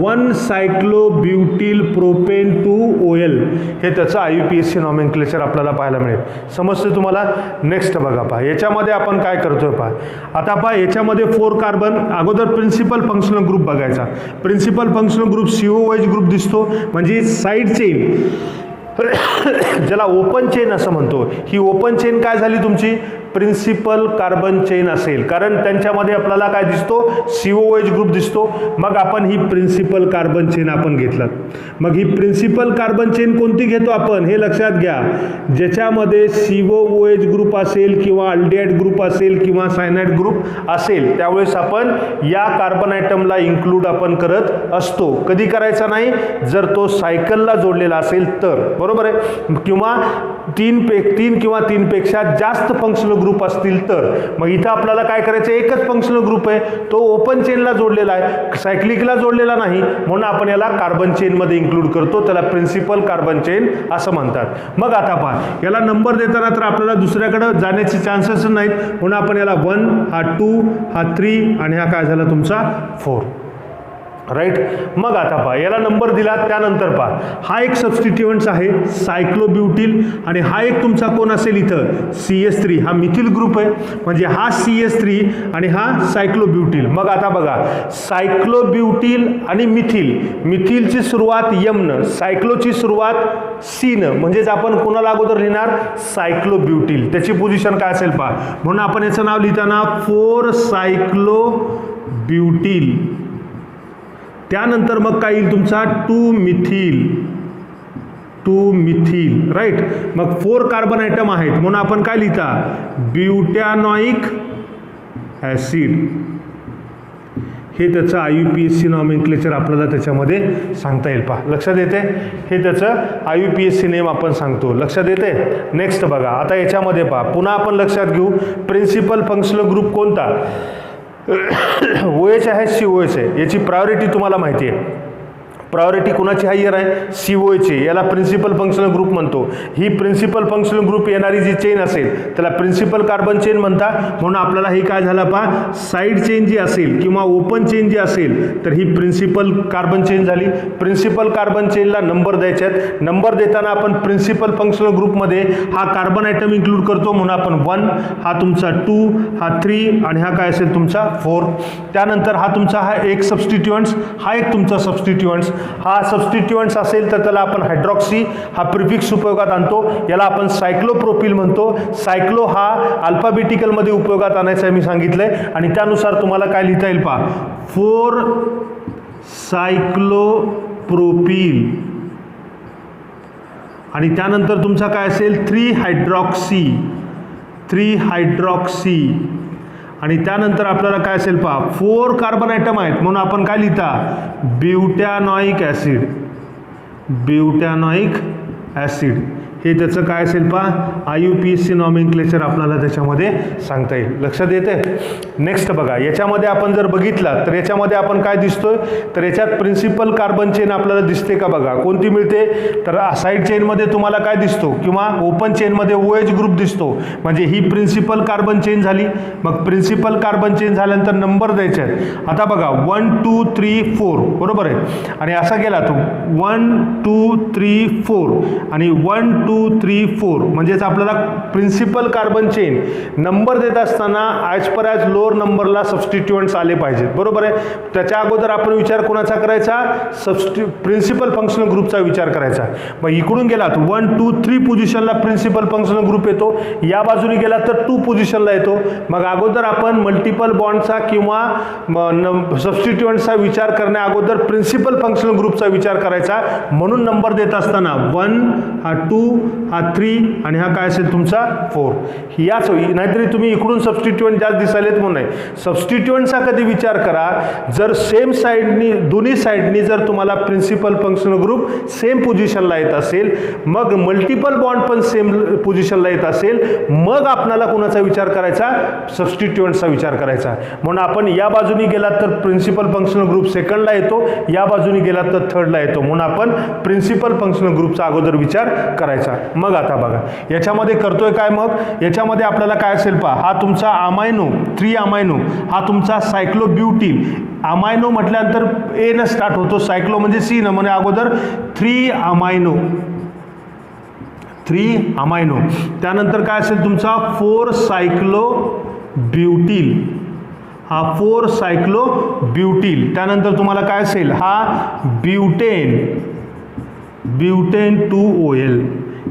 S1: 1 सायक्लोब्युटील प्रोपेन 2 OL. हे त्याचं IUPAC नॉमेनक्लेचर आपल्याला पाहायला मिळेल. समजते तुम्हाला. नेक्स्ट बघा पहा, याच्यामध्ये आपण काय करतोय पहा. आता पहा याच्यामध्ये 4 कार्बन. अगोदर प्रिन्सिपल फंक्शनल ग्रुप बघायचा. Principal functional group COOH group दिसतो, म्हणजे साईड चेन, ज्याला ओपन चेन असं म्हणतो. ही ओपन चेन काय झाली तुमची, प्रिन्सिपल कार्बन चेन असेल, कारण त्यांच्यामध्ये आपल्याला काय दिसतो, COOH ग्रुप दिसतो. मग आपण ही प्रिन्सिपल कार्बन चेन आपण घेतलात. मग ही प्रिन्सिपल कार्बन चेन कोणती घेतो आपण, हे लक्षात घ्या. ज्याच्यामध्ये COOH ग्रुप असेल किंवा अल्डिहाइड ग्रुप असेल किंवा सायनाइड ग्रुप असेल, त्यावेळेस आपण या कार्बन आयटमला इन्क्लूड आपण करत असतो. कधी करायचा नाही, जर तो सायकलला जोडलेला असेल तर, बरोबर आहे. किंवा 3 किंवा 3 पेक्षा जास्त फंक्शनल ग्रुप असतील तर. मग इथं आपल्याला काय करायचं, एकच फंक्शनल ग्रुप आहे, तो ओपन चेनला जोडलेला आहे, सायक्लिकला जोडलेला नाही. म्हणून आपण याला कार्बन चेनमध्ये इन्क्लूड करतो, त्याला प्रिन्सिपल कार्बन चेन असं म्हणतात. मग आता पहा, याला नंबर देताना तर आपल्याला दुसऱ्याकडे जाण्याचे चान्सेस नाहीत. म्हणून आपण याला 1 हा 2 हा 3 आणि हा काय झाला तुमचा 4. राईट. मग आता पहा, याला नंबर दिला, त्यानंतर पहा हा एक सबस्टिट्युएंट्स आहे सायक्लोब्युटील, आणि हा एक तुमचा कोण असेल इथं, CS3. हा मिथिल ग्रुप आहे, म्हणजे हा CS3 आणि हा सायक्लोब्युटील. मग आता बघा, सायक्लोब्युटील आणि मिथिल, मिथिलची सुरुवात M न, सायक्लोची सुरुवात C न, म्हणजेच आपण कोणाला अगोदर लिहिणार, सायक्लोब्युटील. त्याची पोझिशन काय असेल पहा. म्हणून आपण याचं नाव लिहिताना 4 सायक्लोब्युटील. त्यानंतर मग काय येईल तुमचा 2 मिथिल. राईट. मग 4 कार्बन आयटम आहेत, म्हणून आपण काय लिहिता, ब्युटॅनॉइक ॲसिड. हे त्याचं IUPAC नॉमेनक्लेचर आपल्याला त्याच्यामध्ये सांगता येईल. पहा लक्षात येते, हे त्याचं IUPAC नेम आपण सांगतो, लक्षात येते. नेक्स्ट बघा, आता याच्यामध्ये पहा, पुन्हा आपण लक्षात घेऊ, प्रिन्सिपल फंक्शनल ग्रुप कोणता, OH आहे, COH आहे. याची प्रायोरिटी तुम्हाला माहिती आहे. प्रायोरिटी कुणाची हायर आहे, COH. याला प्रिन्सिपल फंक्शनल ग्रुप म्हणतो. ही प्रिन्सिपल फंक्शनल ग्रुप येणारी जी चेन असेल त्याला प्रिन्सिपल कार्बन चेन म्हणतात. म्हणून आपल्याला हे काय झालं पहा, साईड चेन जी असेल किंवा ओपन चेन जी असेल तर ही प्रिन्सिपल कार्बन चेन झाली. प्रिन्सिपल कार्बन चेनला नंबर द्यायचे आहेत. नंबर देताना आपण प्रिन्सिपल फंक्शनल ग्रुपमध्ये हा कार्बन आयटम इन्क्लूड करतो, म्हणून आपण 1 हा तुमचा 2 हा 3 आणि हा काय असेल तुमचा 4. त्यानंतर हा तुमचा हा एक सबस्टिट्युएंट्स, हा एक तुमचा सबस्टिट्युएंट्स. हा सबस्टिट्युएंट्स असेल तर त्याला आपण हायड्रॉक्सी हा प्रिफिक्स उपयोगात आणतो. याला आपण सायक्लोप्रोपिल म्हणतो. सायक्लो हा अल्फाबेटिकलमध्ये उपयोगात आणायचा मी सांगितलंय, आणि त्यानुसार तुम्हाला काय लिहिता येईल पहा, 4 सायक्लोप्रोपिल. आणि त्यानंतर तुमचा काय असेल 3 हायड्रॉक्सी. आणि त्यानंतर आपल्याला काय असेल पहा, 4 कार्बन आयटम आहेत, म्हणून आपण काय लिहिता, ब्युटॅनॉइक ॲसिड. हे त्याचं काय असेल पहा, IUPAC नॉमेनक्लेचर आपल्याला त्याच्यामध्ये सांगता येईल. लक्षात येते. नेक्स्ट बघा, याच्यामध्ये आपण जर बघितला तर याच्यामध्ये आपण काय दिसतोय, तर याच्यात प्रिन्सिपल कार्बन चेन आपल्याला दिसते का बघा, कोणती मिळते, तर साईड चेनमध्ये तुम्हाला काय दिसतो किंवा ओपन चेनमध्ये OH ग्रुप दिसतो, म्हणजे ही प्रिन्सिपल कार्बन चेन झाली. मग प्रिन्सिपल कार्बन चेन झाल्यानंतर नंबर द्यायचे आहेत. आता बघा 1 2 3 4 बरोबर आहे, आणि असा गेला तो 1 2 3 4 आणि 1 2 3 4 म्हणजेच आपल्याला प्रिन्सिपल कार्बन चेन नंबर देत असताना ॲज पर ॲज लोअर नंबरला सबस्टिट्युएंट्स आले पाहिजेत. बरोबर आहे. त्याच्या अगोदर आपण विचार कोणाचा करायचा, प्रिन्सिपल फंक्शनल ग्रुपचा विचार करायचा. मग इकडून गेला तर 1 2 3 पोझिशनला प्रिन्सिपल फंक्शनल ग्रुप येतो, या बाजूने गेला तर 2 पोझिशनला येतो. मग अगोदर आपण मल्टिपल बॉन्डचा किंवा सबस्टिट्युएंट्सचा विचार करण्या अगोदर प्रिन्सिपल फंक्शनल ग्रुपचा विचार करायचा. म्हणून नंबर देत असताना 1 हा 2 हा 3 आणि हा काय असेल तुमचा 4. याच नाहीतरी तुम्ही इकडून सबस्टिट्युएंट जास्त दिसायलेत म्हणून नाही. सबस्टिट्युएंटचा कधी विचार करा जर सेम साईडनी दोन्ही साईडनी जर तुम्हाला प्रिन्सिपल फंक्शनल ग्रुप सेम पोझिशनला येत असेल, मग मल्टिपल बॉन्ड पण सेम पोझिशनला येत असेल, मग आपल्याला कोणाचा विचार करायचा, सबस्टिट्युएंटचा विचार करायचा. म्हणून आपण या बाजूनी गेलात तर प्रिन्सिपल फंक्शनल ग्रुप सेकंडला येतो, या बाजूनी गेलात तर थर्डला येतो. म्हणून आपण प्रिन्सिपल फंक्शनल ग्रुपचा अगोदर विचार करायचा. मग आता बघा याच्यामध्ये करतोय काय, मग याच्यामध्ये आपल्याला काय असेल पहा, हा तुमचा अमायनो 3 अमायनो, हा तुमचा सायक्लोब्युटील. अमायनो म्हटल्यानंतर ए न स्टार्ट होतो, सायक्लो म्हणजे सी न, म्हणजे अगोदर 3 अमायनो. त्यानंतर काय असेल तुमचा 4 सायक्लोब्युटील, हा 4 सायक्लोब्युटील. त्यानंतर तुम्हाला काय असेल, हा ब्युटेन 2OL.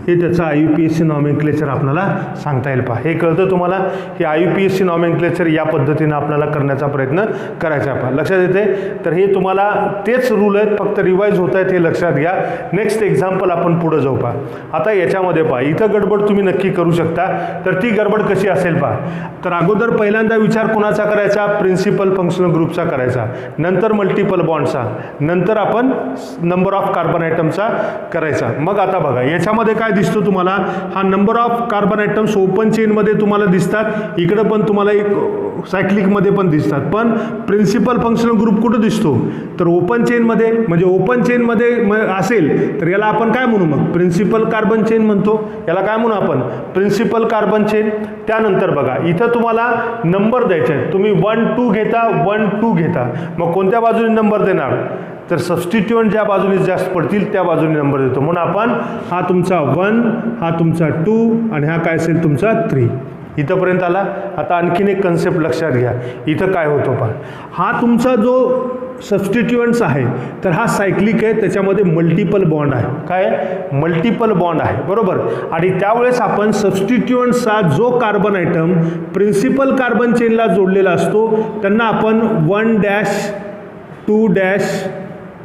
S1: हे त्याचं IUPAC नॉमेनक्लेचर आपल्याला सांगता येईल पहा. हे कळतं तुम्हाला, हे IUPAC नॉमेनक्लेचर या पद्धतीनं आपल्याला करण्याचा प्रयत्न करायचा पहा. लक्षात येते. तर हे तुम्हाला तेच रूल आहेत, फक्त रिवाईज होत आहेत, हे लक्षात घ्या. नेक्स्ट एक्झाम्पल आपण पुढे जाऊ पहा. आता याच्यामध्ये पहा, इथं गडबड तुम्ही नक्की करू शकता. तर ती गडबड कशी असेल पहा. तर अगोदर पहिल्यांदा विचार कोणाचा करायचा, प्रिन्सिपल फंक्शनल ग्रुपचा करायचा, नंतर मल्टिपल बॉन्डचा, नंतर आपण नंबर ऑफ कार्बन आयटमचा करायचा. मग आता बघा याच्यामध्ये काय दिसतो तुम्हाला, हा number of carbon atoms open चेनमध्ये तुम्हाला दिसतात, इकडं पण तुम्हाला एक सायक्लिकमध्ये पण दिसतात. पण प्रिन्सिपल फंक्शनल ग्रुप कुठं दिसतो, तर ओपन चेनमध्ये. म्हणजे ओपन चेनमध्ये असेल तर याला आपण काय म्हणू, मग प्रिन्सिपल कार्बन चेन म्हणतो. याला काय म्हणू आपण, प्रिन्सिपल कार्बन चेन. त्यानंतर बघा इथं तुम्हाला नंबर द्यायचे आहेत. तुम्ही 1 2 घेता, 1 2 घेता. मग कोणत्या बाजूने नंबर देणार, तर सबस्टिट्युएंट ज्या बाजूने जास्त पडतील त्या बाजूने नंबर देतो. म्हणून आपण हा तुमचा 1, हा तुमचा 2 आणि हा काय असेल तुमचा 3. इथंपर्यंत आला. आता आणखीन एक कन्सेप्ट लक्षात घ्या. इथं काय होतं पहा, हा तुमचा जो सबस्टिट्युएंट्स आहे तर हा सायक्लिक आहे, त्याच्यामध्ये मल्टिपल बॉन्ड आहे. काय मल्टिपल बॉन्ड आहे, बरोबर. आणि त्यावेळेस आपण सबस्टिट्युएंट्सचा जो कार्बन आयटम प्रिन्सिपल कार्बन चेनला जोडलेला असतो त्यांना आपण 1 2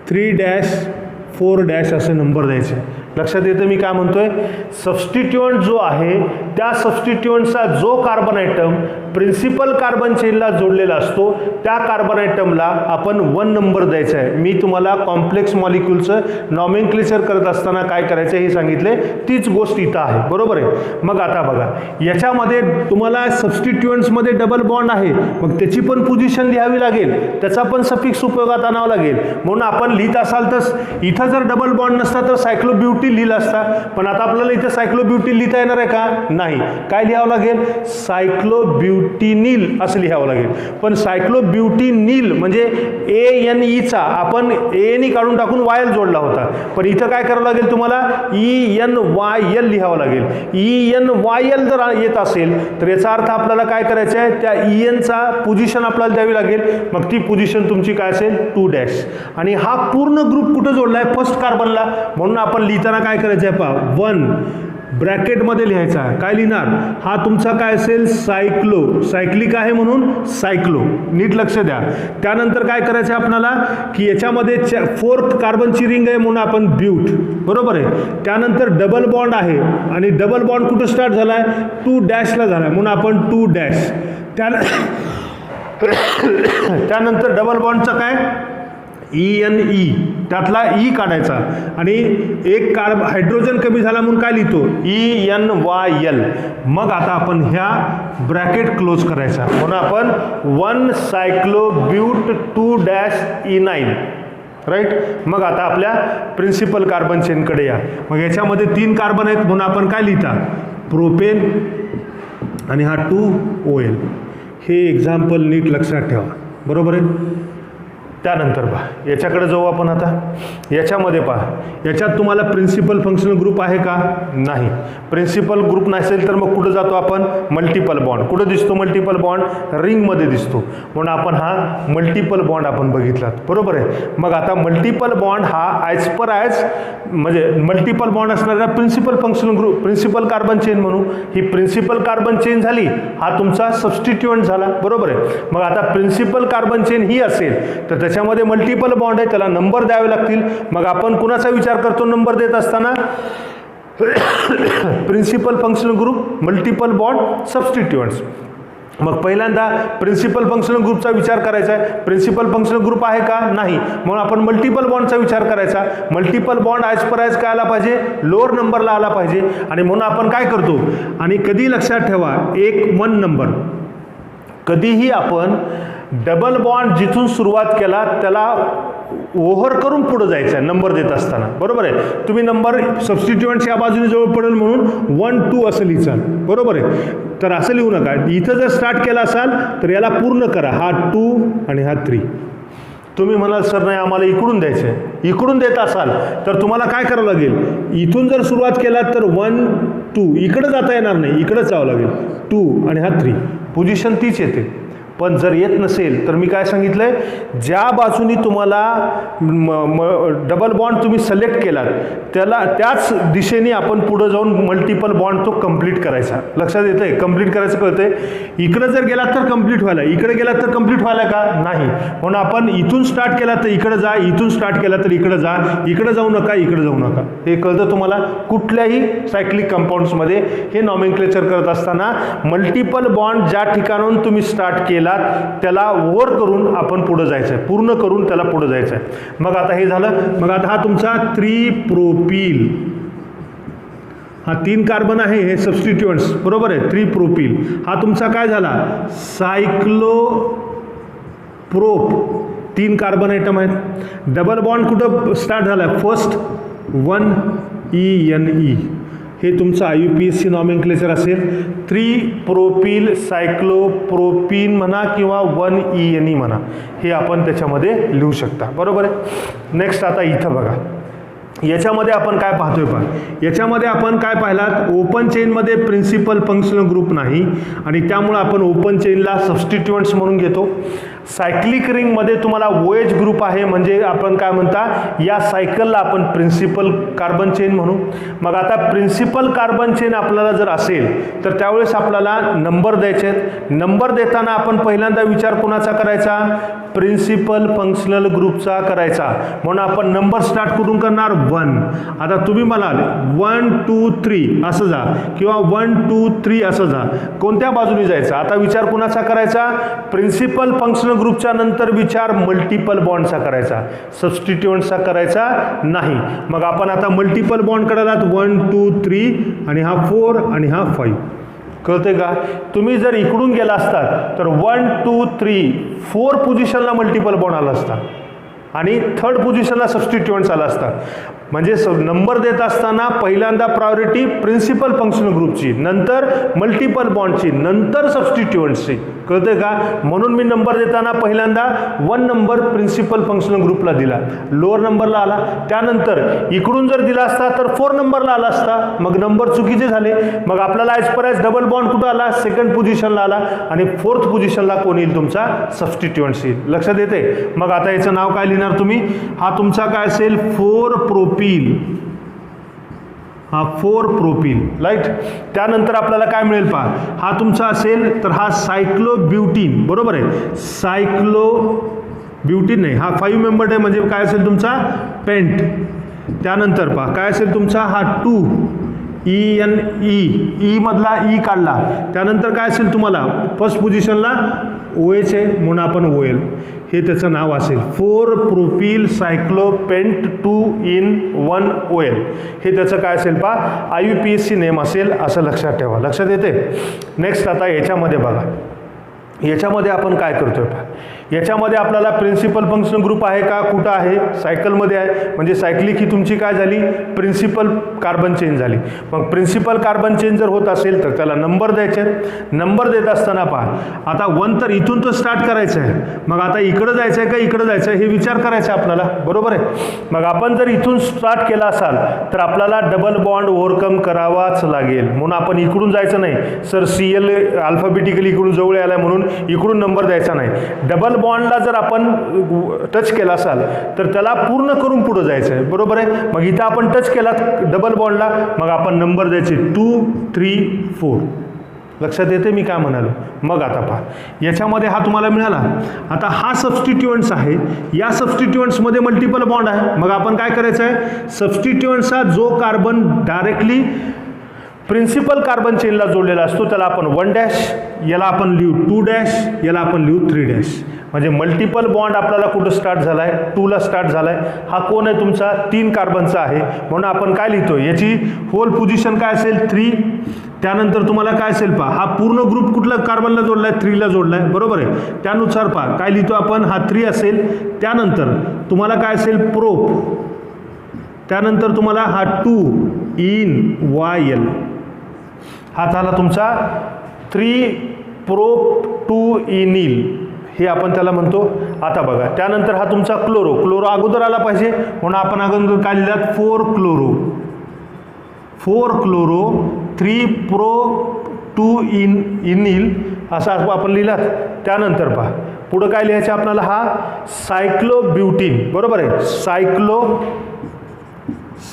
S1: 3 4 असे नंबर द्यायचे. लक्षात येतं मी काय म्हणतोय, सबस्टिट्युएंट जो आहे त्या सबस्टिट्युएंटचा जो कार्बन आयटम प्रिन्सिपल कार्बन चेनला जोडलेला असतो त्या कार्बन आयटमला आपण 1 नंबर द्यायचा आहे. मी तुम्हाला कॉम्प्लेक्स मॉलिक्यूलचं नॉमेनक्लेचर करत असताना काय करायचं हे सांगितले, तीच गोष्ट इथं आहे, बरोबर आहे. मग आता बघा याच्यामध्ये तुम्हाला सबस्टिट्युएंट्समध्ये डबल बॉन्ड आहे, मग त्याची पण पोझिशन लिहावी लागेल, त्याचा पण सफिक्स उपयोगात आणावा लागेल. म्हणून आपण लिहित असाल तर इथं जर डबल बॉन्ड नसता तर सायक्लोब्युटील लिहिला असता, पण आता आपल्याला इथं सायक्लोब्युटील लिहिता येणार आहे का, नाही. काय लिहावं लागेल, सायक्लोब्युटिनिल असं लिहावं लागेल. पण सायक्लोब्युटिनिल म्हणजे ANE आपण ANE काढून टाकून YL जोडला होता, पण इथं काय करावं लागेल तुम्हाला, ENYL लिहावं लागेल. ENYL जर येत असेल तर याचा अर्थ आपल्याला काय करायचं आहे, त्या ENचा पोझिशन आपल्याला द्यावी लागेल. मग ती पोझिशन तुमची काय असेल 2 आणि हा पूर्ण ग्रुप कुठं जोडला आहे, फर्स्ट कार्बनला. म्हणून आपण लिहिताना काय करायचं आहे पहा, 1 ब्रॅकेटमध्ये लिहायचा. काय लिहिणार, हा तुमचा काय असेल सायक्लो, सायक्लिक आहे म्हणून सायक्लो, नीट लक्ष द्या. त्यानंतर काय करायचं आहे आपल्याला की याच्यामध्ये 4th कार्बनची रिंग आहे म्हणून आपण ब्यूट, बरोबर आहे. त्यानंतर डबल बॉन्ड आहे आणि डबल बॉन्ड कुठं स्टार्ट झाला आहे, 2 ला झाला आहे म्हणून आपण 2 त्यानंतर डबल बॉन्डचं काय ENE त्यातला ई काढायचा आणि एक हायड्रोजन कमी झाला म्हणून काय लिहितो ENYL. मग आता आपण ह्या ब्रॅकेट क्लोज करायचा म्हणून आपण 1 सायक्लोब्यूट 2-E9 राईट. मग आता आपल्या प्रिन्सिपल कार्बन चेनकडे या. मग याच्यामध्ये 3 कार्बन आहेत म्हणून आपण काय लिहिता प्रोपेन आणि हा 2OL. हे एक्झाम्पल नीट लक्षात ठेवा, बरोबर आहे. त्यानंतर पहा याच्याकडे जाऊ आपण आता. याच्यामध्ये पहा याच्यात तुम्हाला प्रिन्सिपल फंक्शनल ग्रुप आहे का? नाही. प्रिन्सिपल ग्रुप नसेल तर मग कुठं जातो आपण? Multiple bond. कुठं दिसतो मल्टिपल बॉन्ड? रिंगमध्ये दिसतो. म्हणून आपण हा मल्टिपल बॉन्ड आपण बघितलात, बरोबर आहे. मग आता मल्टिपल बॉन्ड हा ॲज पर ॲज म्हणजे मल्टिपल बॉन्ड असणारा principal functional group principal carbon chain म्हणू. ही प्रिन्सिपल कार्बन चेन झाली, हा तुमचा सबस्टिट्युएंट झाला, बरोबर आहे. मग आता प्रिन्सिपल कार्बन चेन ही असेल तर त्याच्यामध्ये मल्टिपल बॉन्ड आहे, त्याला नंबर द्यावे लागतील. मग आपण कुणाचा विचार करतो नंबर देत असताना? Principal functional group, multiple bond, substituents. मग पहिल्यांदा प्रिन्सिपल फंक्शनल ग्रुपचा विचार करायचा आहे. प्रिन्सिपल फंक्शनल ग्रुप आहे का? नाही. म्हणून आपण मल्टिपल बॉन्डचा विचार करायचा. Multiple bond as per as काय आला पाहिजे? लोअर नंबरला आला पाहिजे. आणि म्हणून आपण काय करतो? आणि कधी लक्षात ठेवा 1 नंबर. कधीही आपण डबल बॉन्ड जिथून सुरुवात केला त्याला ओव्हर करून पुढे जायचं आहे नंबर देत असताना, बरोबर आहे. तुम्ही नंबर सबस्टिट्युएंट्स या बाजूने जवळ पडेल म्हणून 1 2 असं लिहिचाल, बरोबर आहे. तर असं लिहू नका. इथं जर स्टार्ट केला असाल तर याला पूर्ण करा. हा 2 आणि हा 3. तुम्ही म्हणाल सर नाही आम्हाला इकडून द्यायचं आहे. इकडून देत असाल तर तुम्हाला काय करावं लागेल? इथून जर सुरुवात केलात तर 1 2 इकडं जाता येणार नाही, इकडंच जावं लागेल. 2 आणि हा 3 पोझिशन तीच येते. पण जर येत नसेल तर मी काय सांगितलं आहे, ज्या बाजूनी तुम्हाला डबल बॉन्ड तुम्ही सिलेक्ट केलात त्याच दिशेने आपण पुढं जाऊन मल्टिपल बॉन्ड तो कंप्लीट करायचा. लक्षात येतं आहे? कंप्लीट करायचं कळतंय. इकडं जर गेलात तर कंप्लीट व्हायला, इकडे गेलात तर कंप्लीट व्हायला का? नाही. म्हणून आपण इथून स्टार्ट केला तर इकडे जा, इथून स्टार्ट केला तर इकडे जा, इकडे जाऊ नका, इकडे जाऊ नका. हे कळतं तुम्हाला? कुठल्याही सायक्लिक कंपाऊंड्समध्ये हे नॉमेनक्लेचर करत असताना मल्टिपल बॉन्ड ज्या ठिकाणाहून तुम्ही स्टार्ट केला त्याला ओव्हर करून आपण पुढे जायचं आहे, पूर्ण करून त्याला पुढे जायचं आहे. मग आता हे झालं. मग आता हा तुमचा 3 प्रोपील. हा 3 कार्बन आहे, हे सबस्टिट्युएंट्स, बरोबर आहे. 3 प्रोपील हा तुमचा काय झाला? सायक्लो प्रोप. 3 कार्बन आयटम आहेत. डबल बॉन्ड कुठं स्टार्ट झाला? First 1 ENE. हे तुमचं IUPAC नॉमेनक्लेचर असेल. 3 प्रोपील सायक्लोप्रोपीन म्हणा किंवा 1 ENE म्हणा, हे आपण त्याच्यामध्ये लिहू शकता, बरोबर आहे. नेक्स्ट आता इथं बघा. याच्यामध्ये आपण काय पाहतोय पहा. याच्यामध्ये आपण काय पाहिलात? ओपन चेनमध्ये प्रिन्सिपल फंक्शनल ग्रुप नाही आणि त्यामुळे आपण ओपन चेनला सबस्टिट्युएंट्स म्हणून घेतो. सायक्लिक रिंगमध्ये तुम्हाला OH ग्रुप आहे, म्हणजे आपण काय म्हणता या सायकलला आपण प्रिन्सिपल कार्बन चेन म्हणू. मग आता प्रिन्सिपल कार्बन चेन आपल्याला जर असेल तर त्यावेळेस आपल्याला नंबर द्यायचे आहेत. नंबर देताना आपण पहिल्यांदा विचार कोणाचा करायचा? प्रिन्सिपल फंक्शनल ग्रुपचा करायचा. म्हणून आपण नंबर स्टार्ट करून करणार 1. आता तुम्ही म्हणाल 1 2 3 असं जा किंवा 1 2 3 असं जा. कोणत्या बाजूने जायचं? आता विचार कोणाचा करायचा? प्रिन्सिपल फंक्शनल ग्रुपच्या नंतर विचार मल्टिपल बॉन्डचा करायचा, सबस्टिट्युएंट्सचा करायचा नाही. मग आपण आता मल्टिपल बॉन्ड करायलात 1 2 3 आणि हा 4 आणि हा 5. कळते का? तुम्ही जर इकडून गेला असतात तर 1 2 3 4 पोझिशनला मल्टिपल बॉन्ड आला असता आणि 3rd पोझिशनला सबस्टिट्युएंट्स आला असता. म्हणजे नंबर देत असताना पहिल्यांदा प्रायोरिटी प्रिन्सिपल फंक्शनल ग्रुपची, नंतर मल्टिपल बॉन्डची, नंतर सबस्टिट्युएंट्सची. कळते का? म्हणून मी नंबर देताना पहिल्यांदा 1 नंबर प्रिन्सिपल फंक्शनल ग्रुपला दिला, लोअर नंबरला आला. त्यानंतर इकडून जर दिला असता तर 4 नंबरला आला असता, मग नंबर चुकीचे झाले. मग आपल्याला as per as double bond कुठं आला? 2nd पोझिशनला आला आणि 4th पोझिशनला कोण येईल? तुमचा सबस्टिट्युएंट्स येईल. लक्षात येते? मग आता याचं नाव काय लिहिणार तुम्ही? हा तुमचा काय असेल? 4 प्रोपील. हा 4 प्रोपील, राईट. त्यानंतर आपल्याला काय मिळेल पहा. हा तुमचा असेल तर हा सायक्लोब्युटीन, बरोबर आहे. सायक्लोब्युटीन नाही, हा 5 मेंबर्ड आहे, म्हणजे काय असेल तुमचा? पेंट. त्यानंतर पहा काय असेल तुमचा? हा 2 ई मधला ई काढला, त्यानंतर काय असेल तुम्हाला फर्स्ट पोझिशनला OH आहे म्हणून आपण OL हे त्याचं नाव असेल. 4 प्रोपिल सायक्लोपेंट 2 in 1 OL हे त्याचं काय असेल पहा IUPAC नेम असेल असं लक्षात ठेवा. लक्षात येते. नेक्स्ट आता याच्यामध्ये बघा, याच्यामध्ये आपण काय करतोय पहा, याच्यामध्ये आपल्याला प्रिन्सिपल फंक्शन ग्रुप आहे का, कुठं आहे, सायकलमध्ये आहे. म्हणजे सायक्लिक ही तुमची काय झाली, प्रिन्सिपल कार्बन चेन झाली. मग प्रिन्सिपल कार्बन चेन जर होत असेल तर त्याला नंबर द्यायचे. नंबर देत असताना पहा, आता 1 तर इथून तर स्टार्ट करायचं आहे, मग आता इकडं जायचं आहे का इकडं जायचं आहे हे विचार करायचा आहे आपल्याला, बरोबर आहे. मग आपण जर इथून स्टार्ट केला असाल तर आपल्याला डबल बॉन्ड ओव्हरकम करावाच लागेल. म्हणून आपण इकडून जायचं नाही, सर CL अल्फाबेटिकली इकडून जवळ आला म्हणून इकडून नंबर द्यायचा नाही. डबल बॉन्डला जर आपण टच केला असाल तर त्याला पूर्ण करून पुढे जायचं आहे, बरोबर आहे. मग इथं आपण टच केला डबल बॉन्डला, मग आपण नंबर द्यायचे 2, 3, 4. लक्षात येते मी काय म्हणालो. मग आता पहा, याच्यामध्ये हा तुम्हाला मिळाला. आता हा सबस्टिट्युएंट्स आहे, या सबस्टिट्युएंट्समध्ये मल्टिपल बॉन्ड आहे. मग आपण काय करायचं आहे, सबस्टिट्युएंट्सचा जो कार्बन डायरेक्टली प्रिन्सिपल कार्बन चेनला जोडलेला असतो त्याला आपण 1 याला आपण लिहू 2 याला आपण लिहू 3 म्हणजे मल्टिपल बॉन्ड आपल्याला कुठं स्टार्ट झाला आहे, 2ला स्टार्ट झाला आहे. हा कोण आहे तुमचा 3 कार्बनचा आहे म्हणून आपण काय लिहितो, याची होल पोझिशन काय असेल 3. त्यानंतर तुम्हाला काय असेल पहा, हा पूर्ण ग्रुप कुठल्या कार्बनला जोडला आहे, 3ला जोडला आहे, बरोबर आहे. त्यानुसार पहा काय लिहितो आपण, हा 3 असेल. त्यानंतर तुम्हाला काय असेल प्रोप, त्यानंतर तुम्हाला हा 2 in YL हा झाला तुमचा 3 प्रोप 2 इनिल हे आपण त्याला म्हणतो. आता बघा, त्यानंतर हा तुमचा क्लोरो अगोदर आला पाहिजे म्हणून आपण अगोदर काय लिहिलात 4 क्लोरो 3 प्रो 2 इनिल असा आपण लिहिलात. त्यानंतर पहा पुढं काय लिहायचं आपल्याला, हा सायक्लोब्युटीन, बरोबर आहे.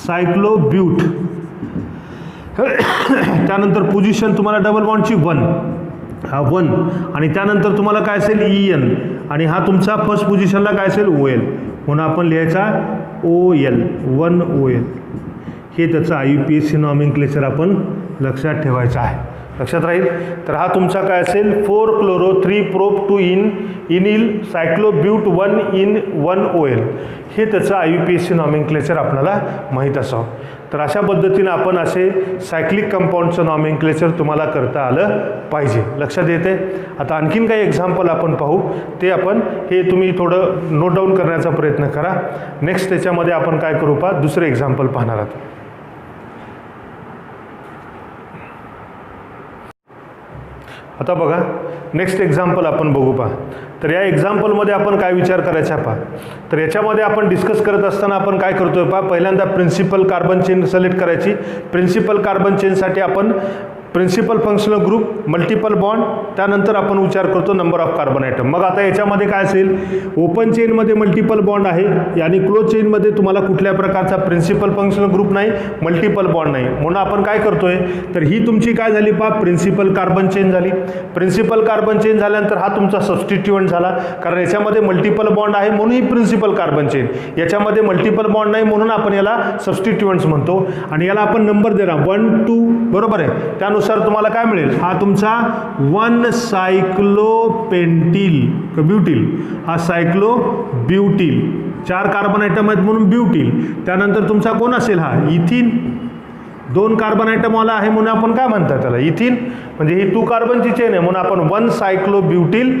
S1: सायक्लोब्यूट त्यानंतर पोझिशन तुम्हाला डबल बॉन्डची 1, हा 1 आणि त्यानंतर तुम्हाला काय असेल EN आणि हा तुमचा फर्स्ट पोझिशनला काय असेल OL म्हणून आपण लिहायचा OL 1 OL हे त्याचं IUPAC नॉमेनक्लेचर आपण लक्षात ठेवायचं आहे. लक्षात राहील. तर हा तुमचा काय असेल 4 क्लोरो 3 प्रोप 2 इनिल सायक्लोब्यूट 1 in 1 OL हे त्याचं IUPAC नॉमेनक्लेचर आपल्याला माहीत असावं. तर अशा पद्धतीनं आपण असे सायक्लिक कंपाऊंडचं नॉमेनक्लेचर तुम्हाला करता आलं पाहिजे. लक्षात येते. आता आणखीन काही एक्झाम्पल आपण पाहू, ते आपण हे तुम्ही थोडं नोट डाऊन करण्याचा प्रयत्न करा. नेक्स्ट त्याच्यामध्ये आपण काय करू पहा, दुसरे एक्झाम्पल पाहणार आहोत. आता बघा नेक्स्ट एक्झाम्पल आपण बघू पहा. तर या एक्झाम्पलमध्ये आपण काय विचार करायचा पहा, तर याच्यामध्ये आपण डिस्कस करत असताना आपण काय करतोय पहा, पहिल्यांदा प्रिन्सिपल कार्बन चेन सिलेक्ट करायची. प्रिन्सिपल कार्बन चेनसाठी आपण principal functional group, multiple bond, त्यानंतर आपण विचार करतो नंबर ऑफ कार्बन आयटम. मग आता याच्यामध्ये काय असेल, ओपन चेनमध्ये मल्टिपल बॉन्ड आहे आणि क्लोज चेनमध्ये तुम्हाला कुठल्या प्रकारचा प्रिन्सिपल फंक्शनल ग्रुप नाही, मल्टिपल बॉन्ड नाही. म्हणून आपण काय करतोय, तर ही तुमची काय झाली पहा, प्रिन्सिपल कार्बन चेन झाली. प्रिन्सिपल कार्बन चेन झाल्यानंतर हा तुमचा सबस्टिट्युएंट झाला, कारण याच्यामध्ये मल्टिपल बॉन्ड आहे म्हणून ही प्रिन्सिपल कार्बन चेन. याच्यामध्ये मल्टिपल बॉन्ड नाही म्हणून आपण याला सबस्टिट्युएंट्स म्हणतो आणि याला आपण नंबर देणार 1, 2, बरोबर आहे. त्यानुसार तुम्हाला काय मिळेल, हा तुमचा 1 सायक्लोपेंटिल ब्युटिल, हा सायक्लोब्युटिल, 4 कार्बन आयटम आहेत म्हणून ब्युटिल. त्यानंतर तुमचा कोण असेल, हा इथिन, 2 कार्बन आयटमवाला आहे म्हणून आपण काय म्हणतात त्याला इथिन, म्हणजे ही 2 कार्बनची चेन आहे म्हणून आपण 1 सायक्लोब्युटिल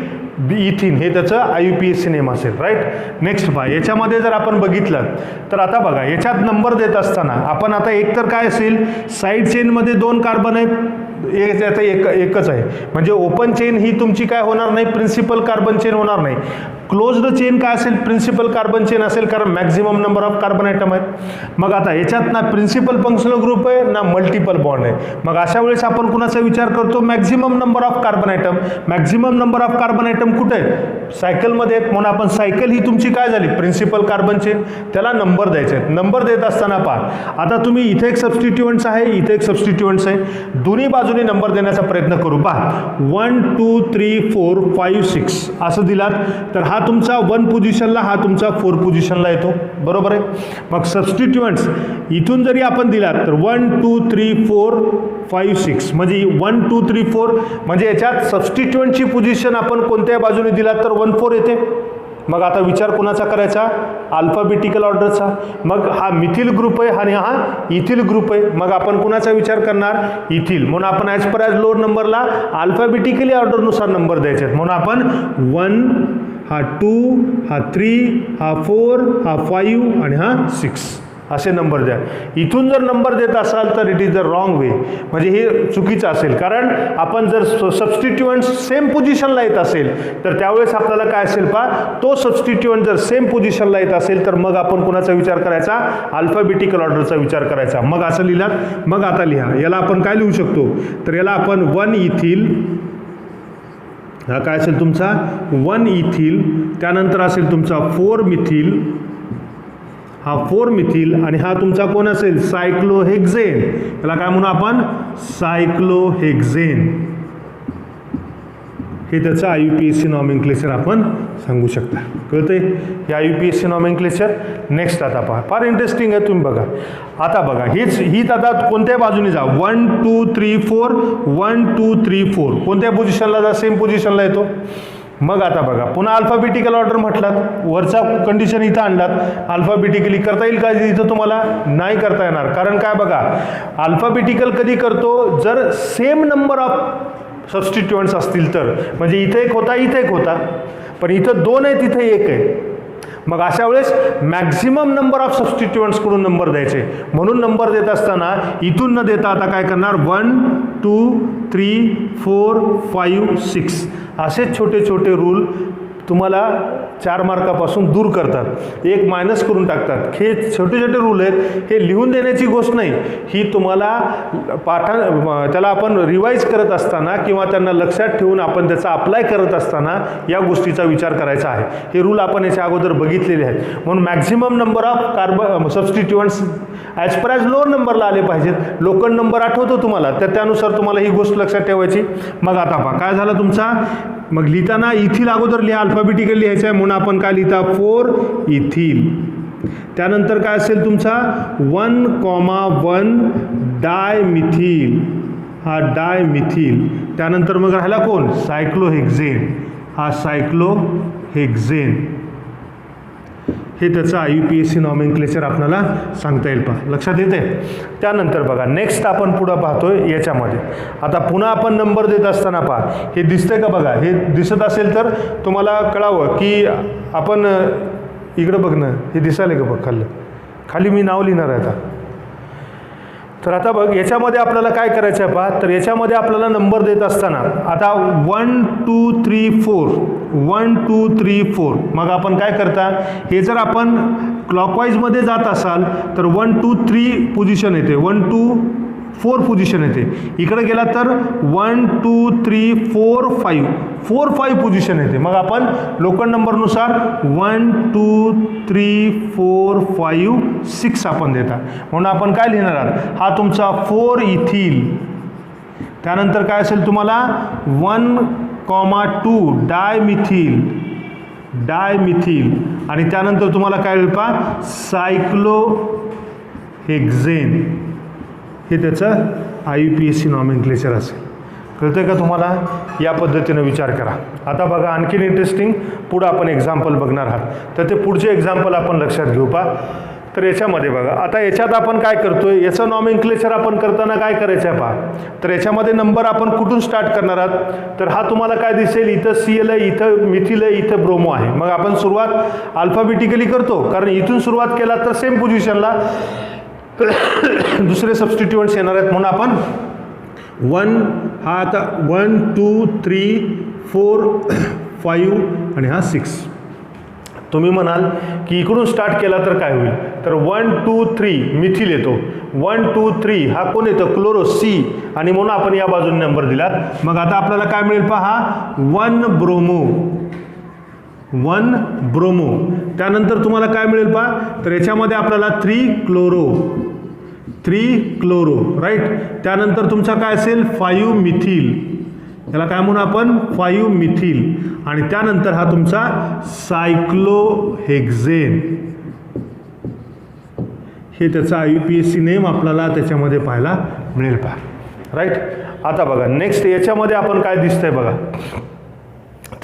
S1: इथिन हे त्याचं IUPAC नेम असेल, राईट. नेक्स्ट पहा, याच्यामध्ये जर आपण बघितलं तर आता बघा याच्यात नंबर देत असताना आपण आता एक तर काय असेल, साईड चेनमध्ये 2 कार्बन आहेत, याचा एकच आहे म्हणजे ओपन चेन ही तुमची काय होणार नाही, प्रिन्सिपल कार्बन चेन होणार नाही. क्लोज्ड चेन काय असेल, प्रिन्सिपल कार्बन चेन असेल, कारण maximum number of carbon item आहेत. मग आता याच्यात ना प्रिन्सिपल फंक्शनल ग्रुप आहे ना मल्टिपल बॉन्ड आहे. मग अशा वेळेस आपण कुणाचा विचार करतो, maximum number of carbon item. Maximum number of carbon item कुठे आहे, सायकलमध्ये आहेत म्हणून आपण सायकल ही तुमची काय झाली, प्रिन्सिपल कार्बन चेन, त्याला नंबर द्यायचे आहेत. नंबर देत असताना पहा, आता तुम्ही इथे एक सबस्टिट्युएंट्स आहे, इथे एक सबस्टिट्युएंट्स आहे, दोन्ही बाजूला बाजूने नंबर देण्याचा प्रयत्न करू. पहा 1 2 3 4 5 6 असं दिलात तर हा तुमचा 1 पोझिशनला, हा तुमचा 4 पोझिशनला येतो. बरोबर आहे. मग सबस्टिट्युएंट्स इथून जरी आपण दिलात तर 1 2 3 4 5 6 म्हणजे 1 2 3 4 म्हणजे याच्यात सबस्टिट्युएंटची पोझिशन आपण कोणत्या बाजूने दिलात तर 1 4 येते. मग आता विचार कोणाचा करायचा? अल्फाबेटिकल ऑर्डरचा. मग हा मिथिल ग्रुप आहे आणि हा इथिल ग्रुप आहे. मग आपण कोणाचा विचार करणार? इथिल. म्हणून आपण ॲज पर ॲज लोअर नंबरला अल्फाबेटिकली ऑर्डरनुसार नंबर द्यायचे आहेत. म्हणून आपण 1, हा 2, हा 3, हा 4, हा 5 आणि हा 6 असे नंबर द्या. इथून जर नंबर देत असाल तर इट इज द रॉंग वे, म्हणजे हे चुकीचं असेल. कारण आपण जर सबस्टिट्युएंट सेम पोझिशनला येत असेल तर त्यावेळेस आपल्याला काय असेल पहा, तो सबस्टिट्युएंट जर सेम पोझिशनला येत असेल तर मग आपण कोणाचा विचार करायचा? अल्फाबेटिकल ऑर्डरचा विचार करायचा. मग असं लिहिलात. मग आता लिहा, याला आपण काय लिहू शकतो? तर याला आपण 1 इथिल, हा काय असेल तुमचा 1 इथिल, त्यानंतर असेल तुमचा 4 मिथिल, हा 4 मिथिल आणि हा तुमचा कोण असेल? सायक्लोहेक्झेन. याला काय म्हणू आपण? सायक्लोहेक्झेन. हे त्याचं IUPAC नॉमेनक्लेचर आपण सांगू शकता. कळतंय? हे IUPAC नॉमेनक्लेचर. नेक्स्ट आता पहा, फार इंटरेस्टिंग आहे. तुम्ही बघा आता, बघा हीच आता कोणत्या बाजूने जा? 1 2 3 4 1 2 3 4 कोणत्या पोझिशनला जा? सेम पोझिशनला येतो. मग आता बघा, पुन्हा अल्फाबेटिकल ऑर्डर म्हटलात, वरचा कंडिशन इथं आणलात. अल्फाबेटिकली करता येईल का इथं? तुम्हाला नाही करता येणार. कारण काय बघा, अल्फाबेटिकल कधी करतो? जर सेम नंबर ऑफ सबस्टिट्युएंट्स असतील तर. म्हणजे इथे एक होता, इथे एक होता, पण इथं 2 आहे, तिथे 1 आहे. मग अशा वेळेस मॅक्झिमम नंबर ऑफ सबस्टिट्युएंट्सकडून नंबर द्यायचे. म्हणून नंबर देत असताना इथून न देता आता काय करणार? 1 2 3 4 5 6 असे छोटे छोटे रूल तुम्हाला 4 मार्कापासून दूर करतात, 1 मायनस करून टाकतात. हे छोटे छोटे रूल आहेत. हे लिहून देण्याची गोष्ट नाही, ही तुम्हाला त्याला आपण रिवाईज करत असताना किंवा त्यांना लक्षात ठेवून आपण त्याचा अप्लाय करत असताना या गोष्टीचा विचार करायचा आहे. हे रूल आपण याच्या अगोदर बघितलेले आहेत. म्हणून maximum number of substituents as per as lower नंबरला आले पाहिजेत. लोकल नंबर आठवतो तुम्हाला, तर त्यानुसार तुम्हाला ही गोष्ट लक्षात ठेवायची. मग आता पहा काय झालं तुमचा. मग लिहिताना इथिल अगोदर लिहा, अल्फाबेटिकल लिहायचं आहे. म्हणून आपण काय लिहिता? 4 इथिल. त्यानंतर काय असेल तुमचा 1,1 डायमिथिल, हा डायमिथिल. त्यानंतर मग राहिला कोण? सायक्लोहेक्झेन, हा सायक्लोहेक्झेन. हे त्याचं IUPAC नॉमेनक्लेचर आपल्याला सांगता येईल. पहा लक्षात येते. त्यानंतर बघा नेक्स्ट आपण पुढं पाहतोय याच्यामध्ये. आता पुन्हा आपण नंबर देत असताना पहा हे दिसतंय का? बघा हे दिसत असेल तर तुम्हाला कळावं की आपण इकडं बघ ना, हे दिसायला का? बघ खाली मी नाव लिहिणार आहे आता. तर आता बघ याच्यामध्ये आपल्याला काय करायचं आहे पहा. तर याच्यामध्ये आपल्याला नंबर देत असताना आता 1 2 3 4 1 2 3 4 मग आपण काय करता? हे जर आपण क्लॉकवाईजमध्ये जात असाल तर 1 2 3 पोझिशन येते, 1 2 4 पोझिशन येते. इकडे गेला तर 1 2 3 4 5 4 5 पोझिशन येते. मग आपण लोकल नंबरनुसार 1 2 3 4 5 6 आपण देता. म्हणून आपण काय लिहिणार आहात? हा तुमचा 4 इथिल. त्यानंतर काय असेल तुम्हाला 1,2 डायमिथिल, डायमिथिल. आणि त्यानंतर तुम्हाला काय होईल पहा? सायक्लोहेक्झेन. हे त्याचं IUPAC नॉमेनक्लेचर असेल. कळतं आहे का तुम्हाला? या पद्धतीनं विचार करा. आता बघा आणखीन इंटरेस्टिंग पुढं आपण एक्झाम्पल बघणार आहात. तर ते पुढचे एक्झाम्पल आपण लक्षात घेऊ पहा. तर याच्यामध्ये बघा आता याच्यात आपण काय करतोय? याचं नॉमेनक्लेचर आपण करताना काय करायचं आहे पहा. तर याच्यामध्ये नंबर आपण कुठून स्टार्ट करणार आहात? तर हा तुम्हाला काय दिसेल? इथं CL आहे, इथं मिथिल आहे, इथं ब्रोमो आहे. मग आपण सुरुवात अल्फाबेटिकली करतो, कारण इथून सुरुवात केला तर सेम पोझिशनला दुसरे सबस्टिट्युएंट्स येणार आहेत. म्हणून आपण 1 हा आता 1 2 3 4 5 आणि हा 6. तुम्ही म्हणाल की इकडून स्टार्ट केला तर काय होईल? तर 1 2 3 मिथिल येतो, 1 2 3 हा कोण येतो? Chloro C. आणि म्हणून आपण या बाजूने नंबर दिलात. मग आता आपल्याला काय मिळेल पहा? 1 ब्रोमो, 1 ब्रोमो. त्यानंतर तुम्हाला काय मिळेल पहा? तर याच्यामध्ये आपल्याला 3 क्लोरो, 3 क्लोरो, राईट. त्यानंतर तुमचा काय असेल 5 मिथिल, याला काय म्हणू आपण 5 मिथिल. आणि त्यानंतर हा तुमचा सायक्लोहेक्झेन, हे त्याचा IUPAC नेम आपल्याला त्याच्यामध्ये पाहायला मिळेल पहा, राईट. आता बघा नेक्स्ट याच्यामध्ये आपण काय दिसतंय बघा,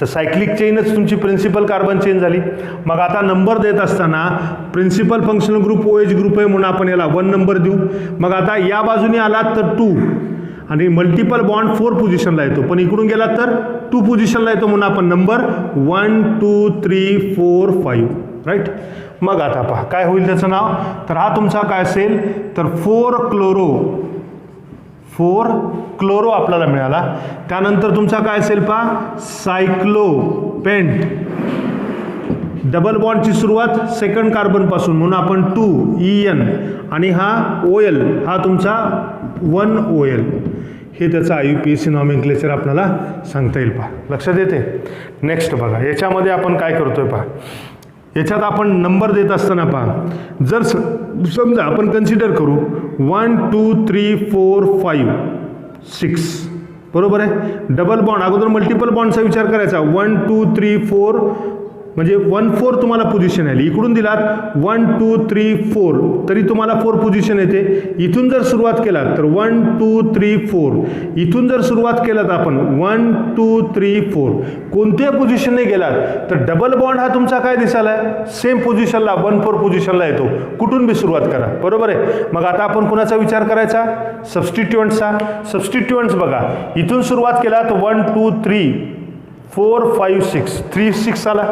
S1: तर सायक्लिक चेनच तुमची प्रिन्सिपल कार्बन चेन झाली. मग आता नंबर देत असताना principal functional group OH group आहे म्हणून आपण याला 1 नंबर देऊ. मग आता या बाजूने आलात तर 2 आणि मल्टिपल बॉन्ड 4 पोझिशनला येतो, पण इकडून गेला तर 2 पोझिशनला येतो म्हणून आपण नंबर 1 2 3 4 5, राईट. मग आता पहा काय होईल त्याचं नाव, तर हा तुमचा काय असेल तर 4 क्लोरो आपल्याला मिळाला. त्यानंतर तुमचा काय असेल पहा सायक्लोपेंट, डबल बॉन्डची सुरुवात सेकंड कार्बन पासून म्हणून आपण 2 EN आणि हा OL हा तुमचा 1 OL, हे त्याचा IUPAC नॉमेनक्लेचर आपल्याला सांगता येईल पहा, लक्षात येते. नेक्स्ट बघा याच्यामध्ये आपण काय करतोय पहा, याच्यात आपण नंबर देत असताना पहा, जर समजा आपण कन्सिडर करू 1 2 3 4 5 6, बरोबर आहे. डबल बॉन्ड अगोदर मल्टिपल बॉन्डचा विचार करायचा, 1 2 3 4 म्हणजे 1 4 तुम्हाला पोझिशन आली. इकडून दिलात 1 2 3 4 तरी तुम्हाला 4 पोझिशन येते. इथून जर सुरुवात केलात तर 1 2 3 4, इथून जर सुरुवात केलात आपण 1 2 3 4, कोणत्याही पोझिशनने गेलात तर डबल बॉन्ड हा तुमचा काय दिसायला सेम पोझिशनला 1 4 पोझिशनला येतो, कुठून बी सुरुवात करा, बरोबर आहे. मग आता आपण कुणाचा विचार करायचा, सबस्टिट्युएंट्सचा. सबस्टिट्युएंट्स बघा इथून सुरुवात केलात 1 2 3 4 5 6 3 6 आला.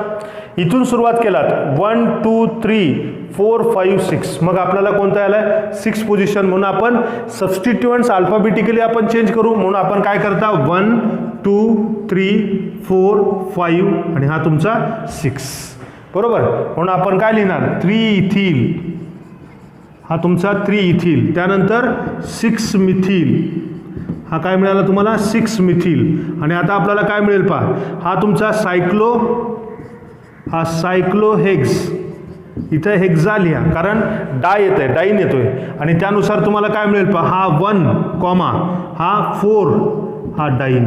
S1: इथून सुरुवात केलात 1 2 3 4 5 6, मग आपल्याला कोणता आला 6 पोझिशन, म्हणून आपण सबस्टिट्युएंट्स अल्फाबेटिकली आपण चेंज करू. म्हणून आपण काय करता 1 2 3 4 5 आणि हा तुमचा 6, बरोबर. म्हणून आपण काय लिहिणार 3 इथिल, हा तुमचा 3 इथिल. त्यानंतर 6 मिथिल, हा काय मिळाला तुम्हाला 6 मिथिल. आणि आता आपल्याला काय मिळेल पहा, हा तुमचा सायक्लोहेक्स, इथं हेक्झा लिहा कारण डाय येत आहे, डाईन येतोय. आणि त्यानुसार तुम्हाला काय मिळेल पहा, हा 1 कॉमा हा 4 हा डाईन,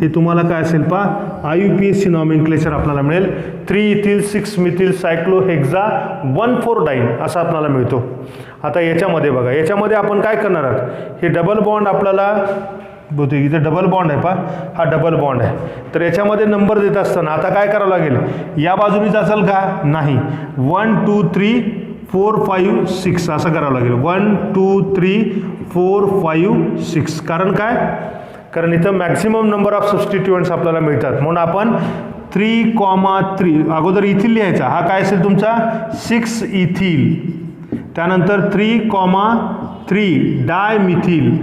S1: हे तुम्हाला काय असेल पहा IUPAC नॉमेनक्लेचर आपल्याला मिळेल. 3 इथिल 6 मिथिल सायक्लोहेक्झा 1 4 डाईन असा आपल्याला मिळतो. आता याच्यामध्ये बघा, याच्यामध्ये आपण काय करणार आहात, हे डबल बॉन्ड आपल्याला बहुतेक इथे डबल बॉन्ड आहे पहा, हा डबल बॉन्ड आहे. तर याच्यामध्ये नंबर देत असताना आता काय करावं लागेल, या बाजूनीच असेल का, नाही 1 2 3 4 5 6 असं करावं लागेल. 1 2 3 4 5 6, कारण काय, कारण इथं मॅक्सिमम नंबर ऑफ सबस्टिट्युएंट्स आपल्याला मिळतात. म्हणून आपण 3,3 अगोदर इथिल लिहायचा, हा काय असेल तुमचा 6 इथिल. त्यानंतर 3,3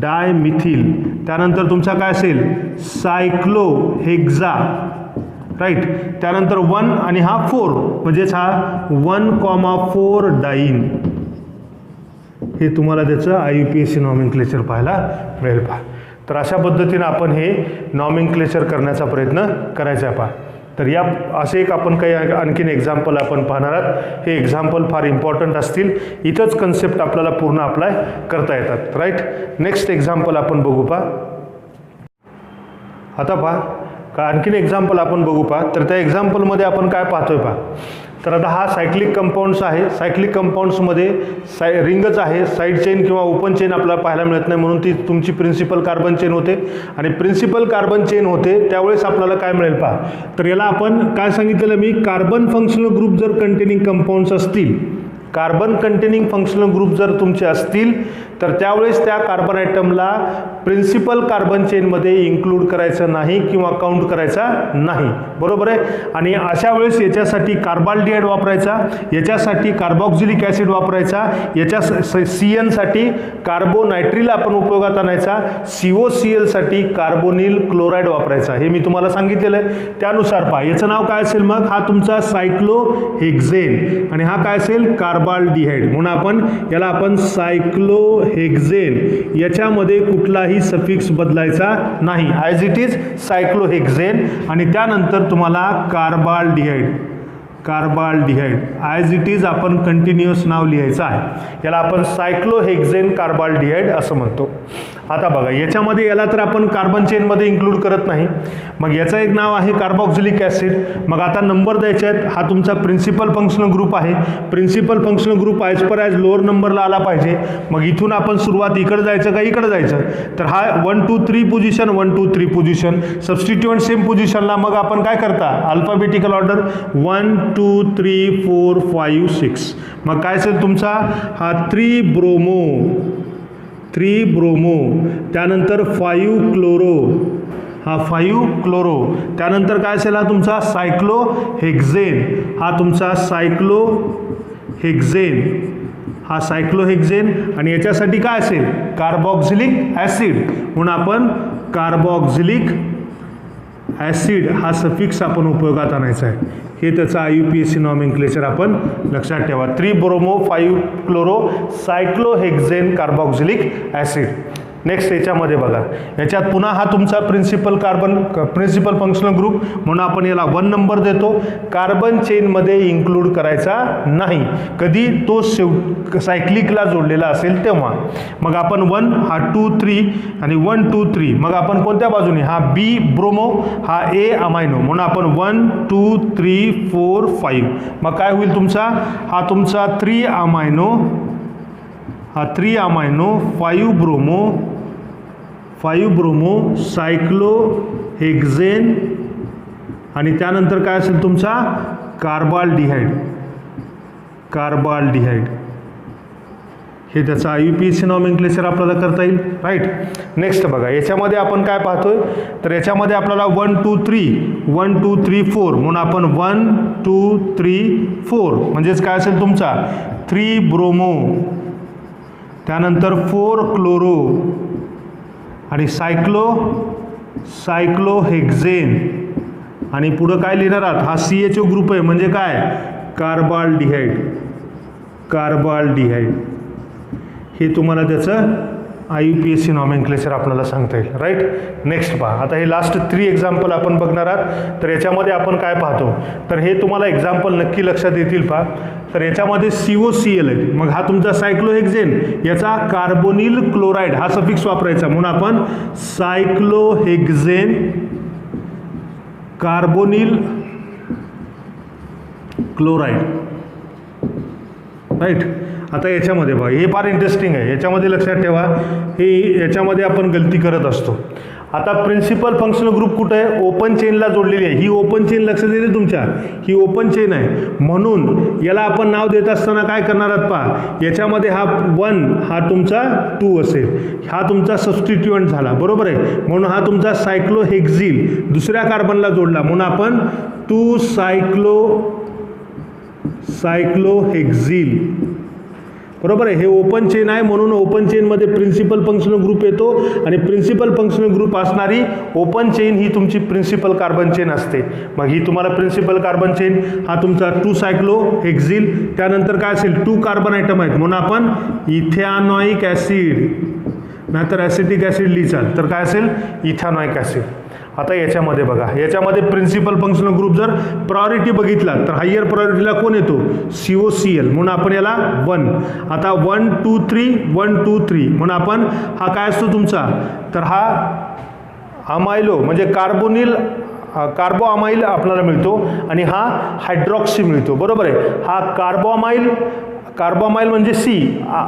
S1: डायमिथिल, त्यानंतर तुमचा काय असेल सायक्लोहेक्झा, राईट. त्यानंतर 1 आणि हा 4 म्हणजेच हा 1,4 डाईन, हे तुम्हाला त्याचं IUPAC नॉमेनक्लेचर पाहायला मिळेल पहा. तर अशा पद्धतीने आपण हे नॉमेनक्लेचर करण्याचा प्रयत्न करायचा आहे पहा. तर या असे एक आपण काही आणखीन एक्झाम्पल आपण पाहणार आहात. हे एक्झाम्पल फार इम्पॉर्टंट असतील, इथंच कन्सेप्ट आपल्याला पूर्ण अप्लाय करता येतात, राईट. नेक्स्ट एक्झाम्पल आपण बघू पहा. आता पहा का आणखीन एक्झाम्पल आपण बघू पहा. तर त्या एक्झाम्पलमध्ये आपण काय पाहतोय पहा, तर आता हा सायक्लिक कंपाऊंड्स आहे. सायक्लिक कंपाऊंड्समध्ये रिंगच आहे, साईड चेन किंवा ओपन चेन आपल्याला पाहायला मिळत नाही, म्हणून ती तुमची प्रिन्सिपल कार्बन चेन होते. आणि प्रिन्सिपल कार्बन चेन होते त्यावेळेस आपल्याला काय मिळेल पहा, तर याला आपण काय सांगितलेलं मी, कार्बन फंक्शनल ग्रुप जर कंटेनिंग कंपाऊंड्स असतील, कार्बन कंटेनिंग फंक्शनल ग्रुप जर तुमचे असतील तर त्यावेळेस त्या कार्बन आयटमला प्रिन्सिपल कार्बन चेनमध्ये इन्क्लूड करायचं नाही किंवा काउंट करायचा नाही, बरोबर आहे. आणि अशा वेळेस याच्यासाठी कार्बाल्डिहाइड वापरायचा, याच्यासाठी कार्बॉक्झिलिक ॲसिड वापरायचा, याच्या CN साठी कार्बोनायट्रिल आपण उपयोगात आणायचा, COCl साठी कार्बोनिल क्लोराईड वापरायचा, हे मी तुम्हाला सांगितलेलं आहे. त्यानुसार पहा याचं नाव काय असेल मग, हा तुमचा सायक्लोहेक्झेन आणि हा काय असेल कार्बाल्डिहाइड, म्हणून याला आपण सायक्लोहेक्झेन, याच्यामध्ये कुठलाही सफिक्स बदलायचा नाही, ॲज इट इज सायक्लोहेक्झेन. आणि त्यानंतर तुम्हाला carbaldehyde, carbaldehyde as it is आपण कंटिन्युअस नाव लिहायचं आहे. याला आपण सायक्लोहेक्झेन कार्बाल्डिहाइड असं म्हणतो. आता बघा याच्यामध्ये याला तर आपण कार्बन चेनमध्ये इन्क्लूड करत नाही. मग याचं एक नाव आहे कार्बॉक्झिलिक ॲसिड. मग आता नंबर द्यायचे आहेत. हा तुमचा प्रिन्सिपल फंक्शनल ग्रुप आहे. Principal functional group as per as lower नंबरला आला पाहिजे. मग इथून आपण सुरुवात इकडे जायचं का इकडे जायचं, तर हा 1 2 3 पोझिशन 1 2 3 पोझिशन सबस्टिट्यूएंट सेम पोझिशनला मग आपण काय करता अल्फाबेटिकल ऑर्डर 1 2 3 4 5 6. मग काय असेल तुमचा हा 3 ब्रोमो त्यानंतर 5 क्लोरो हा 5 क्लोरो त्यानंतर काय असेल हा तुमचा सायक्लोहेक्झेन हा तुमचा सायक्लोहेक्झेन आणि याच्यासाठी काय असेल कार्बॉक्झिलिक ॲसिड म्हणून आपण कार्बॉक्झिलिक ॲसिड हा सफिक्स आपण उपयोगात आणायचा आहे. हे त्याचं IUPAC नॉमेनक्लेचर आपण लक्षात ठेवा. 3 bromo 5 chloro cyclohexane carboxylic acid. Next याच्यामध्ये बघा याच्यात पुन्हा हा तुमचा प्रिन्सिपल फंक्शनल ग्रुप म्हणून आपण याला 1 नंबर देतो. कार्बन चेनमध्ये इन्क्लूड करायचा नाही कधी तो सायक्लिकला जोडलेला असेल तेव्हा. मग आपण 1 हा 2 3 आणि 1 2 3 मग आपण कोणत्या बाजूने हा B ब्रोमो हा A अमायनो म्हणून आपण 1 2 3 4 5 मग काय होईल तुमचा हा तुमचा 3 अमायनो 5 ब्रोमो सायक्लोहेक्झेन आणि त्यानंतर काय असेल तुमचा कार्बाल्डिहाइड. हे त्याचं IUPAC नॉमेनक्लेचर आपल्याला करता येईल. राईट. नेक्स्ट बघा याच्यामध्ये आपण काय पाहतोय तर याच्यामध्ये आपल्याला 1 2 3 4 म्हणून आपण 1 2 3 4 म्हणजेच काय असेल तुमचा 3 ब्रोमो त्यानंतर 4 क्लोरो आणि सायक्लोहेक्झेन आणि पुढं काय लिहिणार आहात हा CHO ग्रुप आहे म्हणजे काय कार्बाल्डिहाइड. हे तुम्हाला त्याचं IUPAC नॉमेनक्लेचर आपल्याला सांगता येईल. राईट. नेक्स्ट पहा आता हे लास्ट 3 एक्झाम्पल आपण बघणार आहात. तर याच्यामध्ये आपण काय पाहतो तर हे तुम्हाला एक्झाम्पल नक्की लक्षात येतील पहा. तर याच्यामध्ये COCl आहे मग हा तुमचा सायक्लोहेक्झेन याचा कार्बोनिल क्लोराईड हा सफिक्स वापरायचा म्हणून आपण सायक्लोहेक्झेन कार्बोनिल क्लोराईड. राईट. आता याच्यामध्ये बघा हे फार इंटरेस्टिंग आहे. याच्यामध्ये लक्षात ठेवा हे याच्यामध्ये आपण गलती करत असतो. आता प्रिन्सिपल फंक्शनल ग्रुप कुठं आहे ओपन चेनला जोडलेली आहे. ही ओपन चेन लक्षात येते तुमच्या ही ओपन चेन आहे म्हणून याला आपण नाव देत असताना काय करणार आहात पहा याच्यामध्ये हा 1 हा तुमचा 2 असेल हा तुमचा सबस्टिट्यूएंट झाला बरोबर आहे म्हणून हा तुमचा सायक्लोहेक्झिल दुसऱ्या कार्बनला जोडला म्हणून आपण 2 सायक्लोहेक्झिल बरोबर आहे. हे ओपन चेन आहे म्हणून ओपन चेनमध्ये प्रिन्सिपल फंक्शनल ग्रुप येतो आणि प्रिन्सिपल फंक्शनल ग्रुप असणारी ओपन चेन ही तुमची प्रिन्सिपल कार्बन चेन असते. मग ही तुम्हाला प्रिन्सिपल कार्बन चेन हा तुमचा 2 सायक्लोहेक्झिल त्यानंतर काय असेल 2 कार्बन आयटम आहेत म्हणून आपण इथॅनॉइक ॲसिड नाहीतर ॲसिटिक ॲसिड लिहिचाल तर काय असेल इथॅनॉइक ॲसिड. आता याच्यामध्ये बघा याच्यामध्ये प्रिन्सिपल फंक्शनल ग्रुप जर प्रायोरिटी बघितला तर हायर प्रायोरिटीला कोण येतो COCl म्हणून आपण याला 1. आता 1 2 3 1 2 3 म्हणून आपण हा काय असतो तुमचा तर हा अमायलो म्हणजे कार्बो अमाइल आपल्याला मिळतो आणि हा हायड्रॉक्सी मिळतो बरोबर आहे. हा कार्बोअमाइल म्हणजे C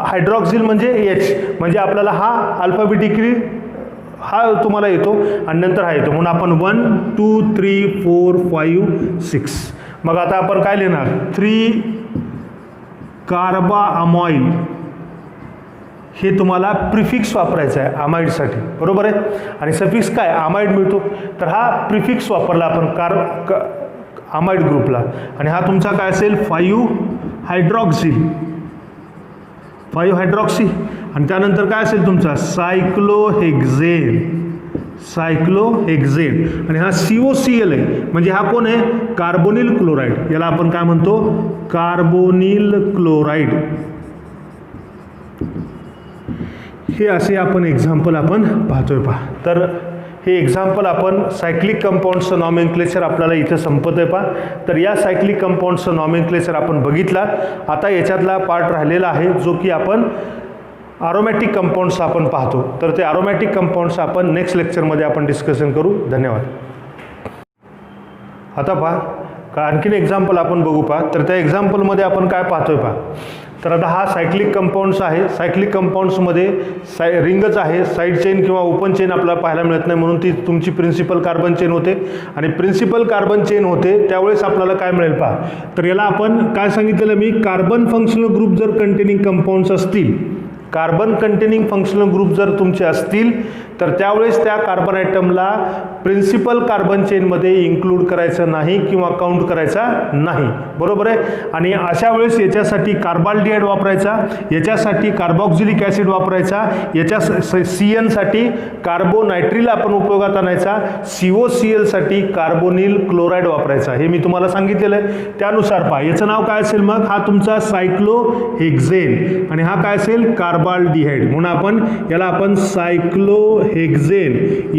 S1: हायड्रॉक्सिल म्हणजे H म्हणजे आपल्याला हा अल्फाबेटिकली हा तुम्हाला येतो आणि नंतर हा येतो म्हणून आपण 1 2 3 4 5 6. मग आता आपण काय लिहिणार 3 कार्बाअमाइल हे तुम्हाला प्रिफिक्स वापरायचं आहे अमाइडसाठी बरोबर आहे आणि सफिक्स काय अमाइड मिळतो तर हा प्रिफिक्स वापरला आपण अमाइड ग्रुपला आणि हा तुमचा काय असेल 5 हायड्रॉक्सी आणि त्यानंतर काय असेल तुमचा सायक्लोहेक्झेन आणि हा COCl आहे म्हणजे हा कोण आहे कार्बोनिल क्लोराईड याला आपण काय म्हणतो कार्बोनिल क्लोराईड. हे असे आपण एक्झाम्पल आपण पाहतोय पहा. तर हे एक्झाम्पल आपण सायक्लिक कंपाऊंड्सचं नॉमेनक्लेचर आपल्याला इथं संपत आहे पहा. तर या सायक्लिक कंपाऊंड्सचं नॉमेनक्लेचर आपण बघितला. आता याच्यातला पार्ट राहिलेला आहे जो की आपण अरोमॅटिक कंपाऊंड्स आपण पाहतो. तर ते अरोमॅटिक कंपाऊंड्स आपण नेक्स्ट लेक्चरमध्ये आपण डिस्कशन करू. धन्यवाद. आता पहा आणखीन एक्झाम्पल आपण बघू पहा. तर त्या एक्झाम्पलमध्ये आपण काय पाहतोय पहा. तर आता हा सायक्लिक कंपाऊंड्स आहे. सायक्लिक कंपाऊंड्समध्ये रिंगच आहे, साईड चेन किंवा ओपन चेन आपल्याला पाहायला मिळत नाही, म्हणून ती तुमची प्रिन्सिपल कार्बन चेन होते. आणि प्रिन्सिपल कार्बन चेन होते त्यावेळेस आपल्याला काय मिळेल पहा. तर याला आपण काय सांगितलेलं मी, कार्बन फंक्शनल ग्रुप जर कंटेनिंग कंपाऊंड्स असतील, कार्बन कंटेनिंग फंक्शनल ग्रुप जर तुमचे असतील तर त्यावेळेस त्या कार्बन आयटमला प्रिन्सिपल कार्बन चेनमध्ये इन्क्लूड करायचं नाही किंवा काउंट करायचा नाही. बरोबर आहे. आणि अशा वेळेस याच्यासाठी कार्बाल्डिहाइड वापरायचा, याच्यासाठी कार्बॉक्झिलिक ॲसिड वापरायचा, याच्या CN-साठी कार्बोनायट्रिल आपण उपयोगात आणायचा, COCl-साठी कार्बोनिल क्लोराईड वापरायचा. हे मी तुम्हाला सांगितलेलं आहे. त्यानुसार पहा याचं नाव काय असेल मग, हा तुमचा सायक्लोहेक्झेन आणि हा काय असेल कार्बाल्डिहाइड. म्हणून आपण याला आपण सायक्लोहेक्झेन,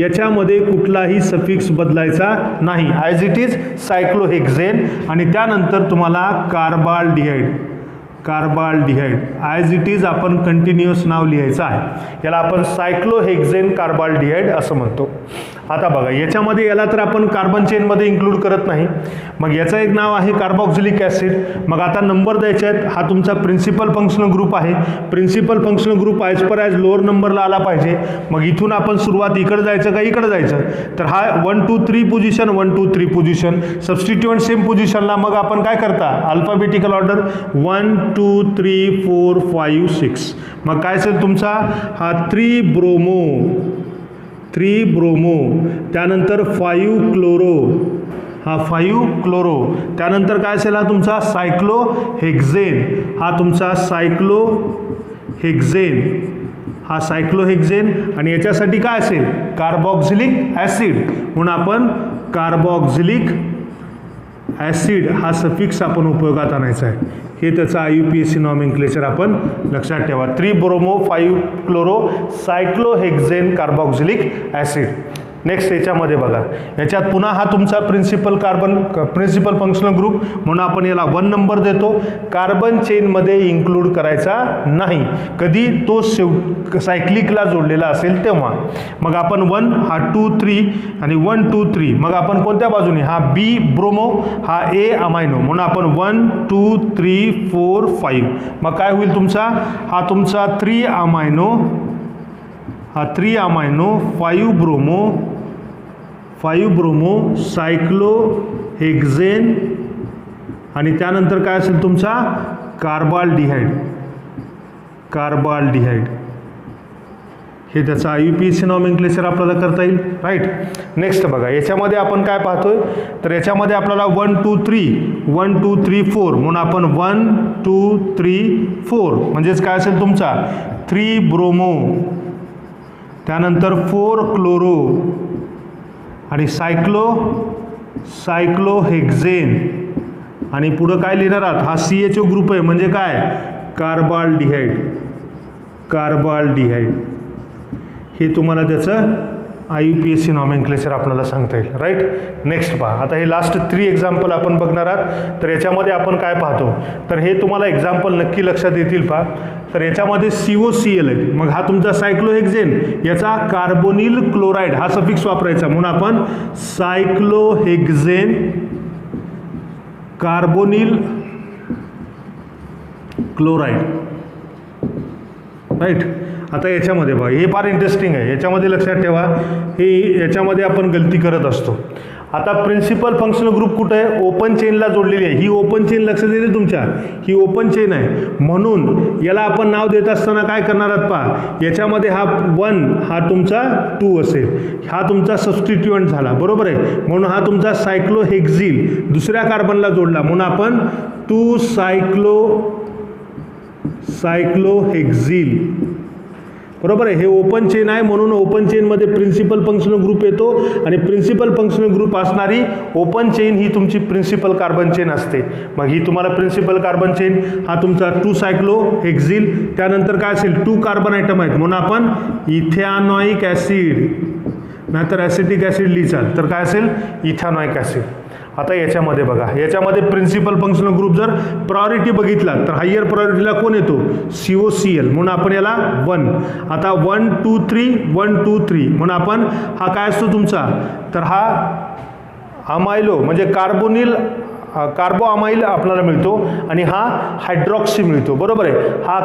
S1: याच्यामध्ये कुठलाही सफिक्स बदलायचा नाही, ॲज इट इज सायक्लोहेक्झेन. आणि त्यानंतर तुम्हाला कार्बाल्डिहाइड ॲज इट इज आपण कंटिन्युअस नाव लिहायचं आहे. याला आपण सायक्लोहेक्झेन कार्बाल्डिहाइड असं म्हणतो. आता बघा याच्यामध्ये याला तर आपण कार्बन चेनमध्ये इन्क्लूड करत नाही. मग याचं एक नाव आहे कार्बॉक्झिलिक ॲसिड. मग आता नंबर द्यायचे आहेत. हा तुमचा प्रिन्सिपल फंक्शनल ग्रुप आहे. Principal functional group as per as lower नंबरला आला पाहिजे. मग इथून आपण सुरुवात इकडे जायचं का इकडे जायचं. तर हा 1 2 3 पोझिशन, 1 2 3 पोझिशन, सबस्टिट्यूएंट सेम पोझिशनला मग आपण काय करता, अल्फाबेटिकल ऑर्डर 1 2 3 4 5 6. मग काय असेल तुमचा हा 3 ब्रोमो, त्यानंतर 5 क्लोरो, हा 5 क्लोरो, त्यानंतर काय असेल हा तुमचा सायक्लोहेक्झेन, हा तुमचा सायक्लोहेक्झेन, आणि याच्यासाठी काय असेल कार्बॉक्झिलिक ॲसिड. म्हणून आपण कार्बॉक्झिलिक ॲसिड हा सफिक्स आपण उपयोगात आणायचा आहे. हे त्याचं IUPAC नॉमेनक्लेचर आपण लक्षात ठेवा. 3 bromo 5 chloro cyclohexane carboxylic acid. Next याच्यामध्ये बघा, याच्यात पुन्हा हा तुमचा प्रिन्सिपल फंक्शनल ग्रुप, म्हणून आपण याला 1 नंबर देतो. कार्बन चेनमध्ये इन्क्लूड करायचा नाही कधी, तो सायक्लिकला जोडलेला असेल तेव्हा. मग आपण 1 हा 2 3 आणि 1 2 3, मग आपण कोणत्या बाजूने, हा B ब्रोमो, हा A अमायनो, म्हणून आपण 1 2 3 4 5. मग काय होईल तुमचा, हा तुमचा 3 अमायनो, हा 3 अमायनो 5 ब्रोमो सायक्लोहेक्झेन, आणि त्यानंतर काय असेल तुमचा कार्बाल्डिहाइड. हे त्याचं IUPAC नॉमेनक्लेचर आपल्याला करता येईल. राईट. नेक्स्ट बघा याच्यामध्ये आपण काय पाहतोय, तर याच्यामध्ये आपल्याला 1 2 3 4, म्हणून आपण 1 2 3 4 म्हणजेच काय असेल तुमचा 3 ब्रोमो, त्यानंतर 4 क्लोरो आणि सायक्लोहेक्झेन, आणि पुढं काय लिहिणार आहात, हा CHO ग्रुप आहे म्हणजे काय कार्बाल्डिहाइड. हे तुम्हाला त्याचं IUPAC नॉमेनक्लेचर आपल्याला सांगता येईल. राईट. नेक्स्ट पहा, आता हे लास्ट 3 एक्झाम्पल आपण बघणार आहात. तर याच्यामध्ये आपण काय पाहतो, तर हे तुम्हाला एक्झाम्पल नक्की लक्षात येतील पहा. तर याच्यामध्ये COCl आहे. मग हा तुमचा सायक्लोहेक्झेन, याचा कार्बोनिल क्लोराईड हा सफिक्स वापरायचा, म्हणून आपण सायक्लोहेक्झेन कार्बोनिल क्लोराईड. राईट. आता याच्यामध्ये बघा हे फार इंटरेस्टिंग आहे. याच्यामध्ये लक्षात ठेवा, हे याच्यामध्ये आपण गलती करत असतो. आता प्रिन्सिपल फंक्शनल ग्रुप कुठं आहे, ओपन चेनला जोडलेली आहे. ही ओपन चेन लक्षात येते तुमच्या, ही ओपन चेन आहे. म्हणून याला आपण नाव देत असताना काय करणार आहात पहा, याच्यामध्ये हा 1 हा तुमचा 2 असेल, हा तुमचा सबस्टिट्यूएंट झाला. बरोबर आहे. म्हणून हा तुमचा सायक्लोहेक्झिल दुसऱ्या कार्बनला जोडला, म्हणून आपण 2 सायक्लोहेक्झिल. बरोबर आहे. हे ओपन चेन आहे, म्हणून ओपन चेनमध्ये प्रिन्सिपल फंक्शनल ग्रुप येतो, आणि प्रिन्सिपल फंक्शनल ग्रुप असणारी ओपन चेन ही तुमची प्रिन्सिपल कार्बन चेन असते. मग ही तुम्हाला प्रिन्सिपल कार्बन चेन हा तुमचा 2 सायक्लोहेक्झिल, त्यानंतर काय असेल 2 कार्बन आयटम आहेत, म्हणून आपण इथॅनॉइक ॲसिड. नाहीतर ॲसिटिक ॲसिड लिहिचाल तर काय असेल इथॅनॉइक ॲसिड. आता याच्यामध्ये बघा, याच्यामध्ये प्रिन्सिपल फंक्शनल ग्रुप जर प्रायोरिटी बघितला तर हायर प्रायोरिटीला कोण येतो COCl म्हणून आपण याला 1. आता 1 2 3 1 2 3 म्हणून आपण हा काय असतो तुमचा, तर हा अमायलो म्हणजे कार्बो अमाइल आपल्याला मिळतो आणि हा हायड्रॉक्सी मिळतो. बरोबर आहे. हा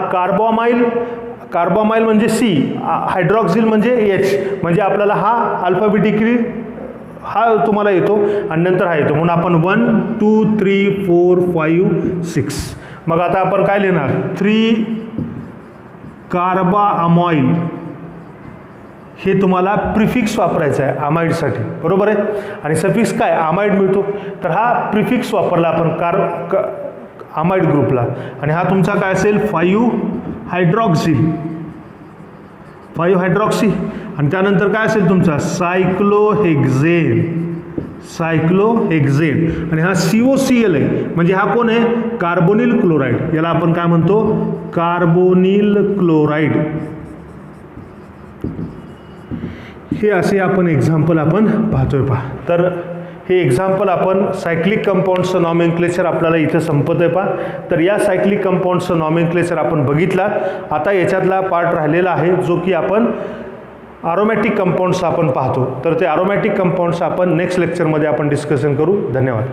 S1: कार्बोअमाइल म्हणजे C, हायड्रॉक्सिल म्हणजे H, म्हणजे आपल्याला हा अल्फाबेटिकली हा तुम्हाला येतो आणि नंतर हा येतो म्हणून आपण 1 2 3 4 5 6. मग आता आपण काय लिहिणार 3 कार्बाअमाइल, हे तुम्हाला प्रिफिक्स वापरायचं आहे अमाइडसाठी. बरोबर आहे. आणि सफिक्स काय अमाइड मिळतो तर हा प्रिफिक्स वापरला आपण अमाइड ग्रुपला. आणि हा तुमचा काय असेल 5 हायड्रॉक्सिल, 5 हायड्रॉक्सी. आणि त्यानंतर काय असेल तुमचा सायक्लोहेक्झेन. आणि हा COCl आहे म्हणजे हा कोण आहे कार्बोनिल क्लोराईड. याला आपण काय म्हणतो कार्बोनिल क्लोराईड. हे असे आपण एक्झाम्पल आपण पाहतोय पहा. तर हे एक्झाम्पल आपण सायक्लिक कंपाऊंडचं नॉमेनक्लेचर आपल्याला इथं संपत आहे पहा. तर या सायक्लिक कंपाऊंडचं नॉमेनक्लेचर आपण बघितला. आता याच्यातला पार्ट राहिलेला आहे जो की आपण अरोमॅटिक कंपाऊंड्स आपण पाहतो. तर ते अरोमॅटिक कंपाऊंड्स आपण नेक्स्ट लेक्चरमध्ये आपण डिस्कशन करू. धन्यवाद.